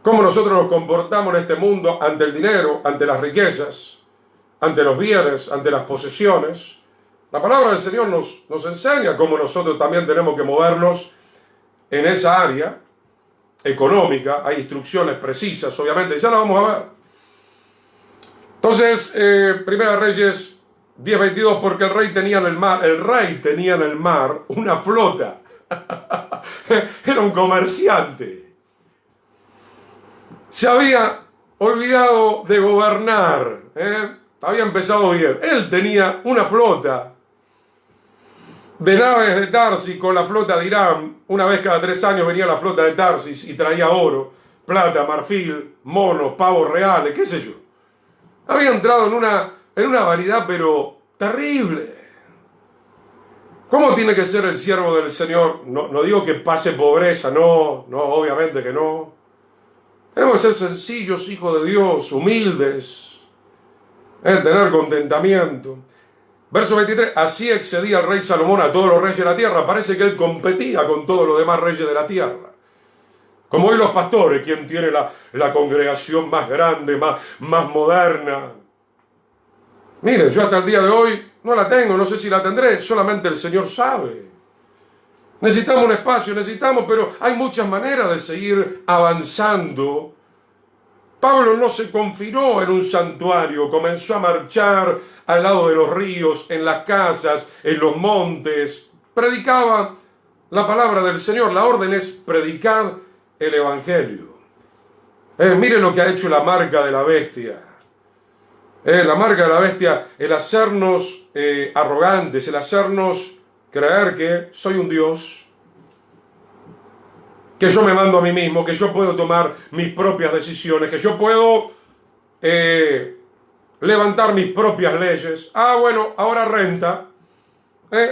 en este mundo ante el dinero, ante las riquezas, ante los bienes, ante las posesiones. La palabra del Señor nos enseña cómo nosotros también tenemos que movernos en esa área económica. Hay instrucciones precisas, obviamente, ya la vamos a ver. Entonces, Primera Reyes 10:22, porque el rey tenía en el mar una flota. Era un comerciante. Se había olvidado de gobernar. Había empezado bien. Él tenía una flota de naves de Tarsis con la flota de Irán. Una vez cada 3 años venía la flota de Tarsis y traía oro, plata, marfil, monos, pavos reales, qué sé yo. Había entrado en una variedad pero terrible. ¿Cómo tiene que ser el siervo del Señor? No digo que pase pobreza, no, obviamente que no. Tenemos que ser sencillos, hijos de Dios, humildes, tener contentamiento. Verso 23, así excedía el rey Salomón a todos los reyes de la tierra. Parece que él competía con todos los demás reyes de la tierra. Como hoy los pastores, quien tiene la congregación más grande, más moderna. Mire, yo hasta el día de hoy no la tengo, no sé si la tendré, solamente el Señor sabe. Necesitamos un espacio, pero hay muchas maneras de seguir avanzando. Pablo no se confinó en un santuario, comenzó a marchar al lado de los ríos, en las casas, en los montes. Predicaba la palabra del Señor. La orden es predicar el Evangelio. Miren lo que ha hecho la marca de la bestia. La marca de la bestia, el hacernos arrogantes, el hacernos creer que soy un Dios, que yo me mando a mí mismo, que yo puedo tomar mis propias decisiones, que yo puedo levantar mis propias leyes. Ah, bueno, ahora renta,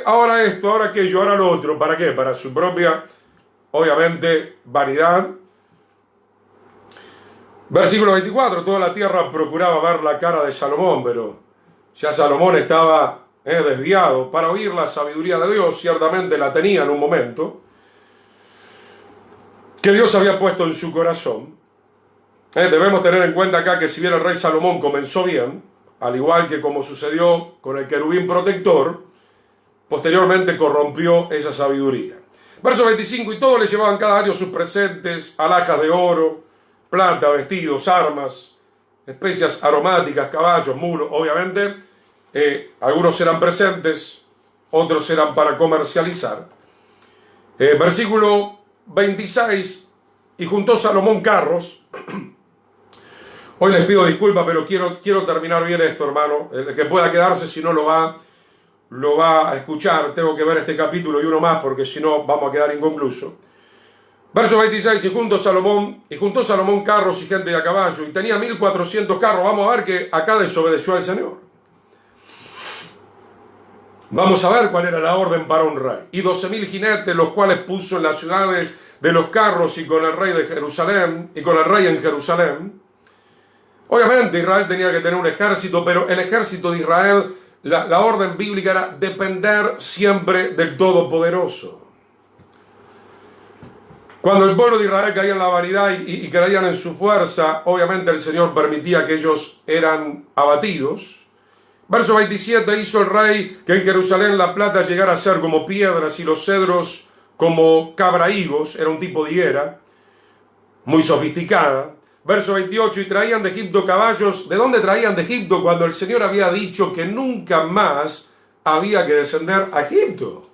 ahora esto, ahora aquello, ahora lo otro. ¿Para qué? Para su propia, obviamente, vanidad. Versículo 24, toda la tierra procuraba ver la cara de Salomón, pero ya Salomón estaba desviado. Para oír la sabiduría de Dios, ciertamente la tenía en un momento, que Dios había puesto en su corazón. Debemos tener en cuenta acá que si bien el rey Salomón comenzó bien, al igual que como sucedió con el querubín protector, posteriormente corrompió esa sabiduría. Verso 25, y todos le llevaban cada año sus presentes, alhajas de oro, plata, vestidos, armas, especias aromáticas, caballos, mulos. Obviamente, algunos eran presentes, otros eran para comercializar. Versículo 26, y juntó Salomón carros. Hoy les pido disculpas, pero quiero terminar bien esto, hermano. El que pueda quedarse, si no lo va a escuchar. Tengo que ver este capítulo y uno más, porque si no vamos a quedar inconcluso. Verso 26, y juntó Salomón carros y gente de a caballo, y tenía 1400 carros. Vamos a ver que acá desobedeció al Señor. Vamos a ver cuál era la orden para un rey. Y 12.000 jinetes, los cuales puso en las ciudades de los carros y con el rey de Jerusalén, y con el rey en Jerusalén. Obviamente Israel tenía que tener un ejército, pero el ejército de Israel, la orden bíblica era depender siempre del Todopoderoso. Cuando el pueblo de Israel caía en la vanidad y creían en su fuerza, obviamente el Señor permitía que ellos eran abatidos. Verso 27, hizo el rey que en Jerusalén la plata llegara a ser como piedras y los cedros como cabrahigos, era un tipo de higuera, muy sofisticada. Verso 28, y traían de Egipto caballos. ¿De dónde traían de Egipto? Cuando el Señor había dicho que nunca más había que descender a Egipto,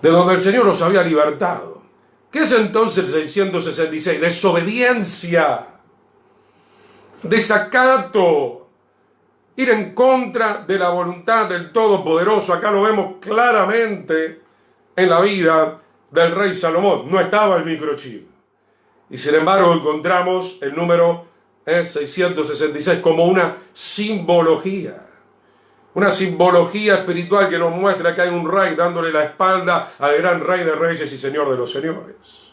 de donde el Señor los había libertado. ¿Qué es entonces el 666? Desobediencia, desacato, ir en contra de la voluntad del Todopoderoso. Acá lo vemos claramente en la vida del rey Salomón. No estaba el microchip. Y sin embargo encontramos el número 666 como una simbología. Una simbología espiritual que nos muestra que hay un rey dándole la espalda al gran rey de reyes y señor de los señores.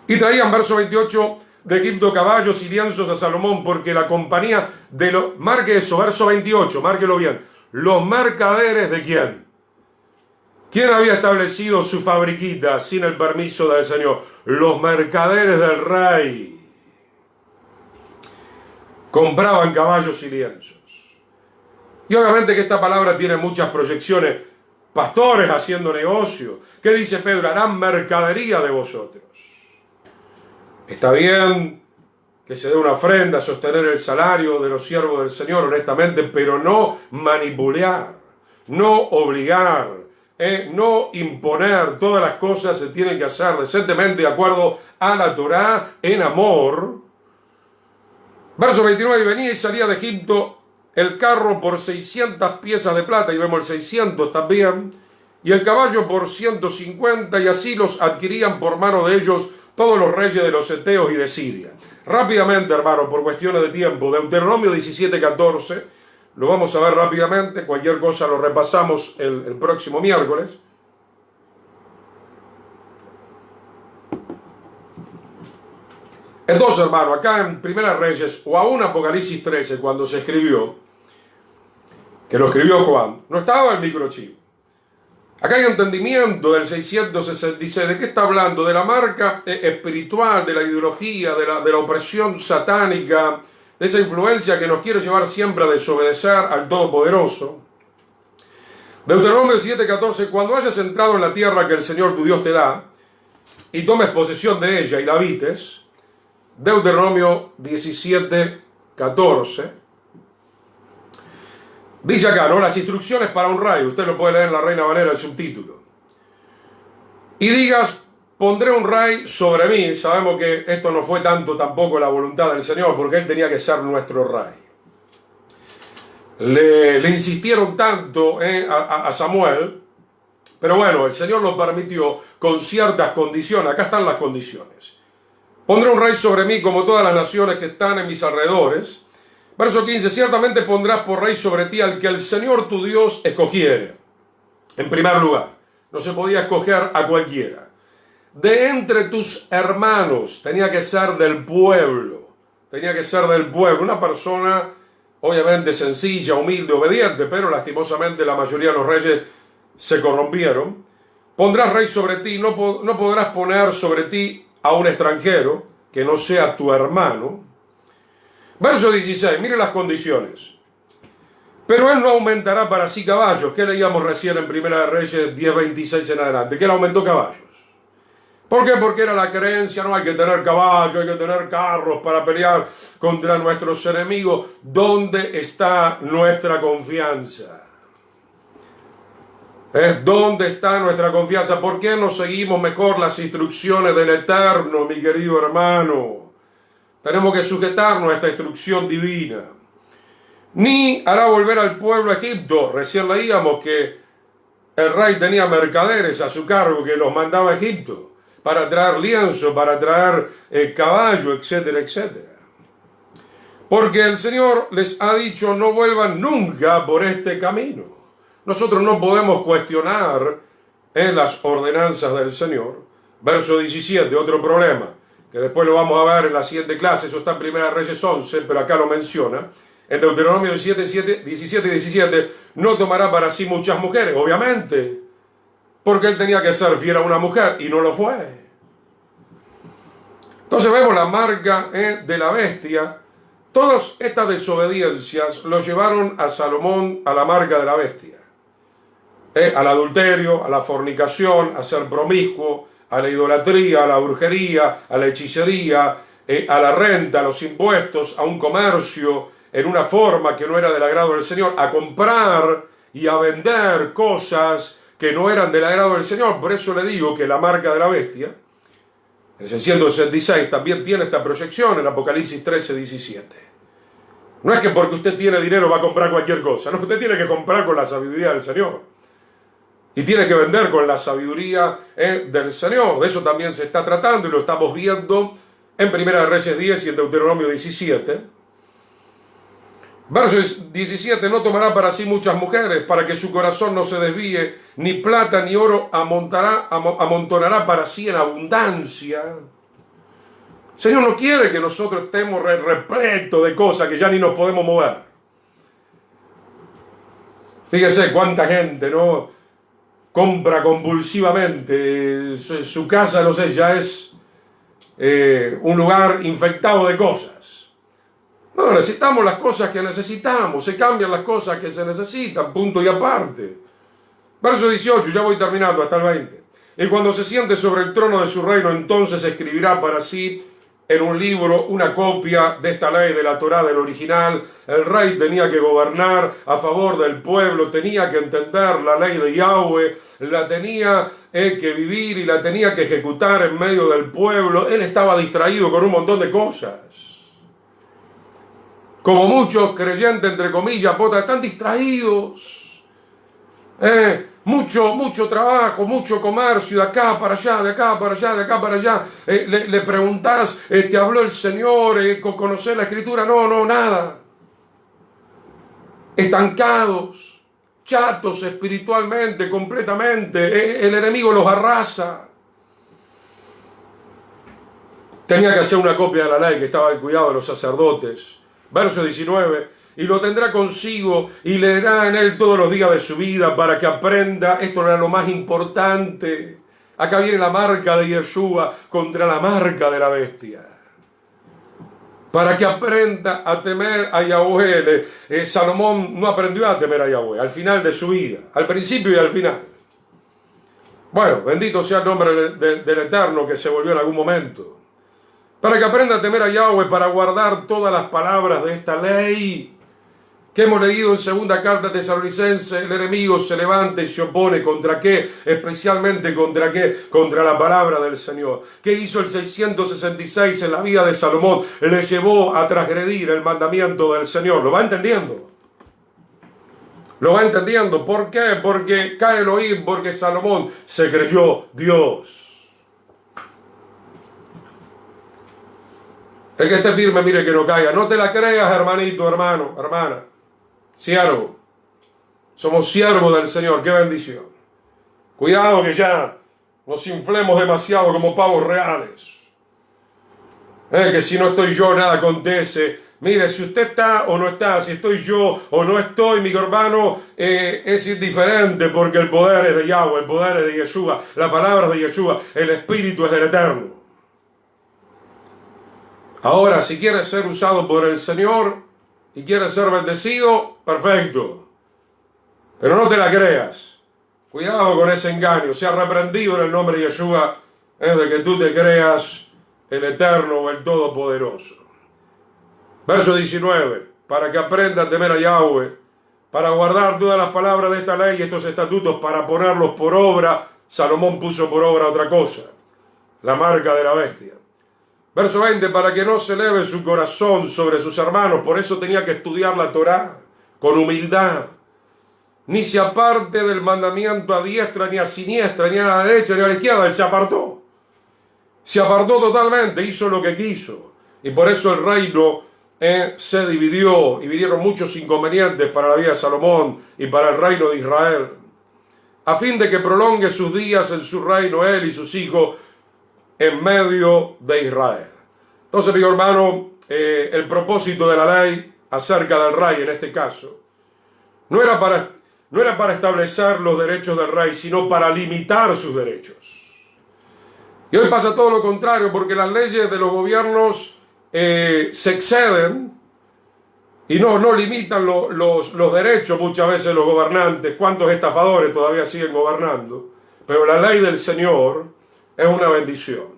Y traían, verso 28, de Egipto caballos y lienzos a Salomón, porque la compañía de los... Marque eso, verso 28, márquelo bien. ¿Los mercaderes de quién? ¿Quién había establecido su fabriquita sin el permiso del Señor? Los mercaderes del rey. Compraban caballos y lienzos. Y obviamente que esta palabra tiene muchas proyecciones. Pastores haciendo negocio. ¿Qué dice Pedro? Harán mercadería de vosotros. Está bien que se dé una ofrenda, sostener el salario de los siervos del Señor, honestamente, pero no manipular, no obligar, no imponer. Todas las cosas se tienen que hacer decentemente de acuerdo a la Torá, en amor. Verso 29, y venía y salía de Egipto el carro por 600 piezas de plata, y vemos el 600 también, y el caballo por 150, y así los adquirían por mano de ellos todos los reyes de los heteos y de Siria. Rápidamente, hermano, por cuestiones de tiempo, Deuteronomio 17:14, lo vamos a ver rápidamente, cualquier cosa lo repasamos el próximo miércoles. Entonces, hermano, acá en Primera Reyes, o aún Apocalipsis 13, cuando se escribió, que lo escribió Juan, no estaba el microchip. Acá hay entendimiento del 666. ¿De qué está hablando? De la marca espiritual, de la ideología, de la opresión satánica, de esa influencia que nos quiere llevar siempre a desobedecer al Todopoderoso. Deuteronomio 7:14, cuando hayas entrado en la tierra que el Señor tu Dios te da, y tomes posesión de ella y la habites. Deuteronomio 17:14. Dice acá, ¿no? Las instrucciones para un rey. Usted lo puede leer en la Reina Valera, el subtítulo. Y digas, pondré un rey sobre mí. Sabemos que esto no fue tanto tampoco la voluntad del Señor, porque Él tenía que ser nuestro rey. Le insistieron tanto a Samuel, pero bueno, el Señor lo permitió con ciertas condiciones. Acá están las condiciones. Pondré un rey sobre mí como todas las naciones que están en mis alrededores. Verso 15, ciertamente pondrás por rey sobre ti al que el Señor tu Dios escogiere. En primer lugar, no se podía escoger a cualquiera. De entre tus hermanos, tenía que ser del pueblo. Tenía que ser del pueblo. Una persona obviamente sencilla, humilde, obediente, pero lastimosamente la mayoría de los reyes se corrompieron. Pondrás rey sobre ti, no podrás poner sobre ti a un extranjero que no sea tu hermano. Verso 16, mire las condiciones. Pero él no aumentará para sí caballos. ¿Qué leíamos recién en Primera de Reyes 10:26 en adelante? Que él aumentó caballos. ¿Por qué? Porque era la creencia, no hay que tener caballos, hay que tener carros para pelear contra nuestros enemigos. ¿Dónde está nuestra confianza? ¿Dónde está nuestra confianza? ¿Por qué no seguimos mejor las instrucciones del Eterno, mi querido hermano? Tenemos que sujetarnos a esta instrucción divina. Ni hará volver al pueblo a Egipto. Recién leíamos que el rey tenía mercaderes a su cargo que los mandaba a Egipto para traer lienzo, para traer caballo, etcétera, etcétera. Porque el Señor les ha dicho, no vuelvan nunca por este camino. Nosotros no podemos cuestionar las ordenanzas del Señor, Verso 17, otro problema, que después lo vamos a ver en la siguiente clase, eso está en Primera Reyes 11, pero acá lo menciona. En Deuteronomio 17 y 17, no tomará para sí muchas mujeres, obviamente, porque él tenía que ser fiel a una mujer, y no lo fue. Entonces vemos la marca de la bestia. Todas estas desobediencias lo llevaron a Salomón a la marca de la bestia. Al adulterio, a la fornicación, a ser promiscuo, a la idolatría, a la brujería, a la hechicería, a la renta, a los impuestos, a un comercio en una forma que no era del agrado del Señor, a comprar y a vender cosas que no eran del agrado del Señor. Por eso le digo que la marca de la bestia, el 666, también tiene esta proyección en Apocalipsis 13, 17. No es que porque usted tiene dinero va a comprar cualquier cosa, no, usted tiene que comprar con la sabiduría del Señor. Y tiene que vender con la sabiduría del Señor. De eso también se está tratando y lo estamos viendo en Primera Reyes 10 y en Deuteronomio 17. Verso 17, no tomará para sí muchas mujeres, para que su corazón no se desvíe, ni plata ni oro amontonará para sí en abundancia. El Señor no quiere que nosotros estemos repletos de cosas que ya ni nos podemos mover. Fíjese cuánta gente, ¿no?, compra compulsivamente. Su casa, no sé, ya es un lugar infectado de cosas. No, necesitamos las cosas que necesitamos, se cambian las cosas que se necesitan, punto y aparte. Verso 18, ya voy terminando hasta el 20. Y cuando se siente sobre el trono de su reino, entonces escribirá para sí en un libro una copia de esta ley de la Torá del original. El rey tenía que gobernar a favor del pueblo, tenía que entender la ley de Yahweh, la tenía que vivir y la tenía que ejecutar en medio del pueblo. Él estaba distraído con un montón de cosas. Como muchos creyentes, entre comillas, están distraídos. Mucho trabajo, mucho comercio, de acá para allá, de acá para allá, de acá para allá. Le preguntás, ¿te habló el Señor? ¿Conocés la Escritura? No, nada. Estancados, chatos espiritualmente, completamente. El enemigo los arrasa. Tenía que hacer una copia de la ley que estaba al cuidado de los sacerdotes. Verso 19, y lo tendrá consigo y leerá en él todos los días de su vida para que aprenda. Esto era lo más importante. Acá viene la marca de Yeshua contra la marca de la bestia. Para que aprenda a temer a Yahweh. Salomón no aprendió a temer a Yahweh al final de su vida, al principio y al final. Bueno, bendito sea el nombre del Eterno que se volvió en algún momento. Para que aprenda a temer a Yahweh, para guardar todas las palabras de esta ley que hemos leído en segunda carta de Tesalonicenses. El enemigo se levanta y se opone. ¿Contra qué? Especialmente ¿contra qué? Contra la palabra del Señor. ¿Qué hizo el 666 en la vida de Salomón? Le llevó a transgredir el mandamiento del Señor. ¿Lo va entendiendo? ¿Lo va entendiendo? ¿Por qué? Porque cae Elohim, porque Salomón se creyó Dios. El que esté firme, mire que no caiga. No te la creas, hermanito, hermano, hermana. Siervo. Somos siervos del Señor. ¡Qué bendición! Cuidado que ya nos inflemos demasiado como pavos reales. Que si no estoy yo, nada acontece. Mire, si usted está o no está, si estoy yo o no estoy, mi hermano, es indiferente, porque el poder es de Yahweh, el poder es de Yeshua, la palabra es de Yeshua, el Espíritu es del Eterno. Ahora, si quieres ser usado por el Señor y quieres ser bendecido, perfecto. Pero no te la creas. Cuidado con ese engaño. Sea reprendido en el nombre de Yeshua, es de que tú te creas el Eterno o el Todopoderoso. Verso 19. Para que aprenda a temer a Yahweh, para guardar todas las palabras de esta ley y estos estatutos, para ponerlos por obra. Salomón puso por obra otra cosa, la marca de la bestia. Verso 20, para que no se eleve su corazón sobre sus hermanos. Por eso tenía que estudiar la Torá con humildad. Ni se aparte del mandamiento a diestra, ni a siniestra, ni a la derecha, ni a la izquierda. Él se apartó. Se apartó totalmente, hizo lo que quiso. Y por eso el reino se dividió y vinieron muchos inconvenientes para la vida de Salomón y para el reino de Israel. A fin de que prolongue sus días en su reino él y sus hijos, en medio de Israel. Entonces, mi hermano, el propósito de la ley acerca del rey en este caso no era para establecer los derechos del rey, sino para limitar sus derechos. Y hoy pasa todo lo contrario, porque las leyes de los gobiernos se exceden y no limitan los derechos muchas veces de los gobernantes. ¿Cuántos estafadores todavía siguen gobernando? Pero la ley del Señor es una bendición.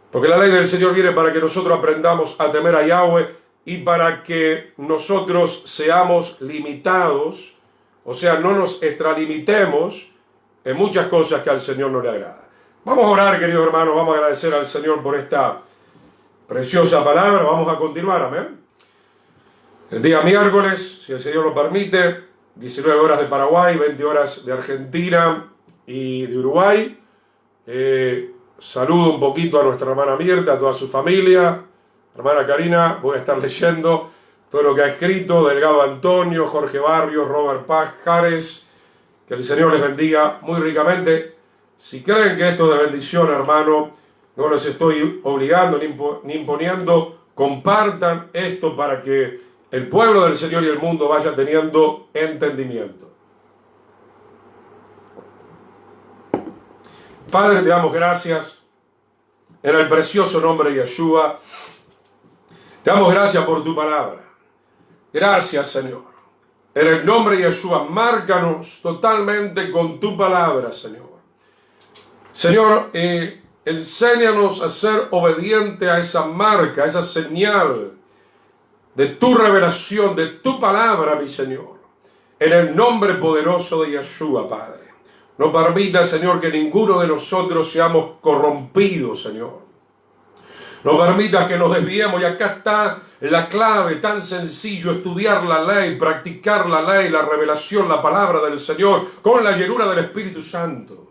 Porque la ley del Señor viene para que nosotros aprendamos a temer a Yahweh y para que nosotros seamos limitados, o sea, no nos extralimitemos en muchas cosas que al Señor no le agrada. Vamos a orar, queridos hermanos, vamos a agradecer al Señor por esta preciosa palabra. Vamos a continuar, amén. El día miércoles, si el Señor lo permite, 19 horas de Paraguay, 20 horas de Argentina y de Uruguay. Saludo un poquito a nuestra hermana Mirta, a toda su familia. Hermana Karina, voy a estar leyendo todo lo que ha escrito, Delgado Antonio, Jorge Barrios, Robert Pajares. Que el Señor les bendiga muy ricamente. Si creen que esto es de bendición, hermano, no les estoy obligando ni imponiendo. Compartan esto para que el pueblo del Señor y el mundo vaya teniendo entendimiento. Padre, te damos gracias en el precioso nombre de Yeshua. Te damos gracias por tu palabra. Gracias, Señor. En el nombre de Yeshua, márcanos totalmente con tu palabra, Señor. Señor, enséñanos a ser obediente a esa marca, a esa señal de tu revelación, de tu palabra, mi Señor. En el nombre poderoso de Yeshua, Padre. No permita, Señor, que ninguno de nosotros seamos corrompidos, Señor. No permita que nos desviemos. Y acá está la clave, tan sencillo: estudiar la ley, practicar la ley, la revelación, la palabra del Señor, con la llenura del Espíritu Santo.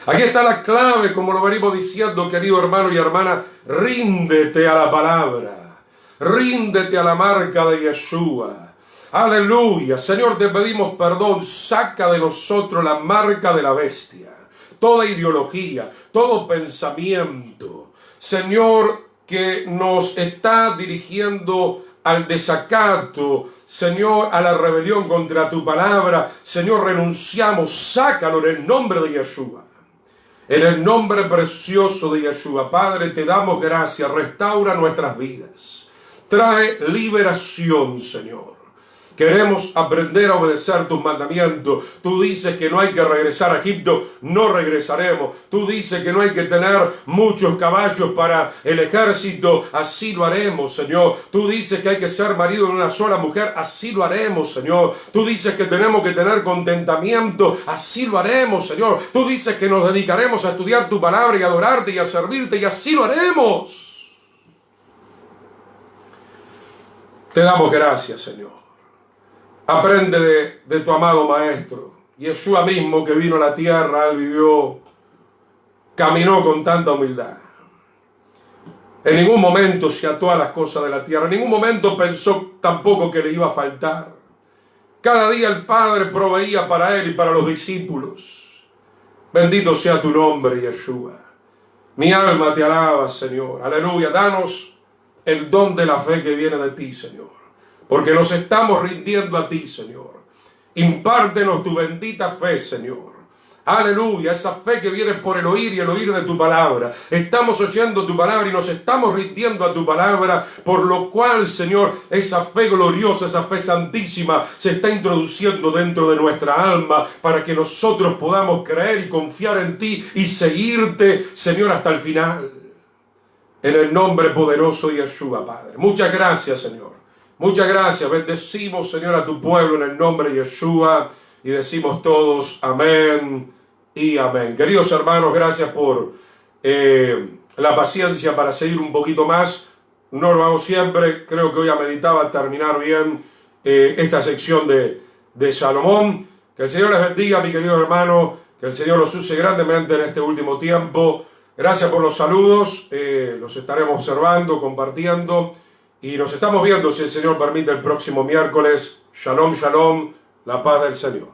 Aquí está la clave, como lo venimos diciendo, querido hermano y hermana: ríndete a la palabra, ríndete a la marca de Yeshua. Aleluya. Señor, te pedimos perdón. Saca de nosotros la marca de la bestia, toda ideología, todo pensamiento, Señor, que nos está dirigiendo al desacato, Señor, a la rebelión contra tu palabra. Señor, renunciamos, sácalo en el nombre de Yeshua. En el nombre precioso de Yeshua, Padre, te damos gracias. Restaura nuestras vidas. Trae liberación, Señor. Queremos aprender a obedecer tus mandamientos. Tú dices que no hay que regresar a Egipto, no regresaremos. Tú dices que no hay que tener muchos caballos para el ejército, así lo haremos, Señor. Tú dices que hay que ser marido de una sola mujer, así lo haremos, Señor. Tú dices que tenemos que tener contentamiento, así lo haremos, Señor. Tú dices que nos dedicaremos a estudiar tu palabra y a adorarte y a servirte, y así lo haremos. Te damos gracias, Señor. Aprende de tu amado Maestro. Yeshua mismo, que vino a la tierra, él vivió, caminó con tanta humildad. En ningún momento se ató a las cosas de la tierra. En ningún momento pensó tampoco que le iba a faltar. Cada día el Padre proveía para él y para los discípulos. Bendito sea tu nombre, Yeshua. Mi alma te alaba, Señor. Aleluya. Danos el don de la fe que viene de ti, Señor. Porque nos estamos rindiendo a ti, Señor. Impártenos tu bendita fe, Señor. Aleluya, esa fe que viene por el oír y el oír de tu palabra. Estamos oyendo tu palabra y nos estamos rindiendo a tu palabra, por lo cual, Señor, esa fe gloriosa, esa fe santísima se está introduciendo dentro de nuestra alma para que nosotros podamos creer y confiar en ti y seguirte, Señor, hasta el final. En el nombre poderoso de Yeshua, Padre. Muchas gracias, Señor. Muchas gracias. Bendecimos, Señor, a tu pueblo en el nombre de Yeshua y decimos todos amén y amén. Queridos hermanos, gracias por la paciencia para seguir un poquito más. No lo hago siempre. Creo que hoy meditaba terminar bien esta sección de Salomón. Que el Señor les bendiga, mi querido hermano. Que el Señor los use grandemente en este último tiempo. Gracias por los saludos. Los estaremos observando, compartiendo. Y nos estamos viendo, si el Señor permite, el próximo miércoles. Shalom, shalom, la paz del Señor.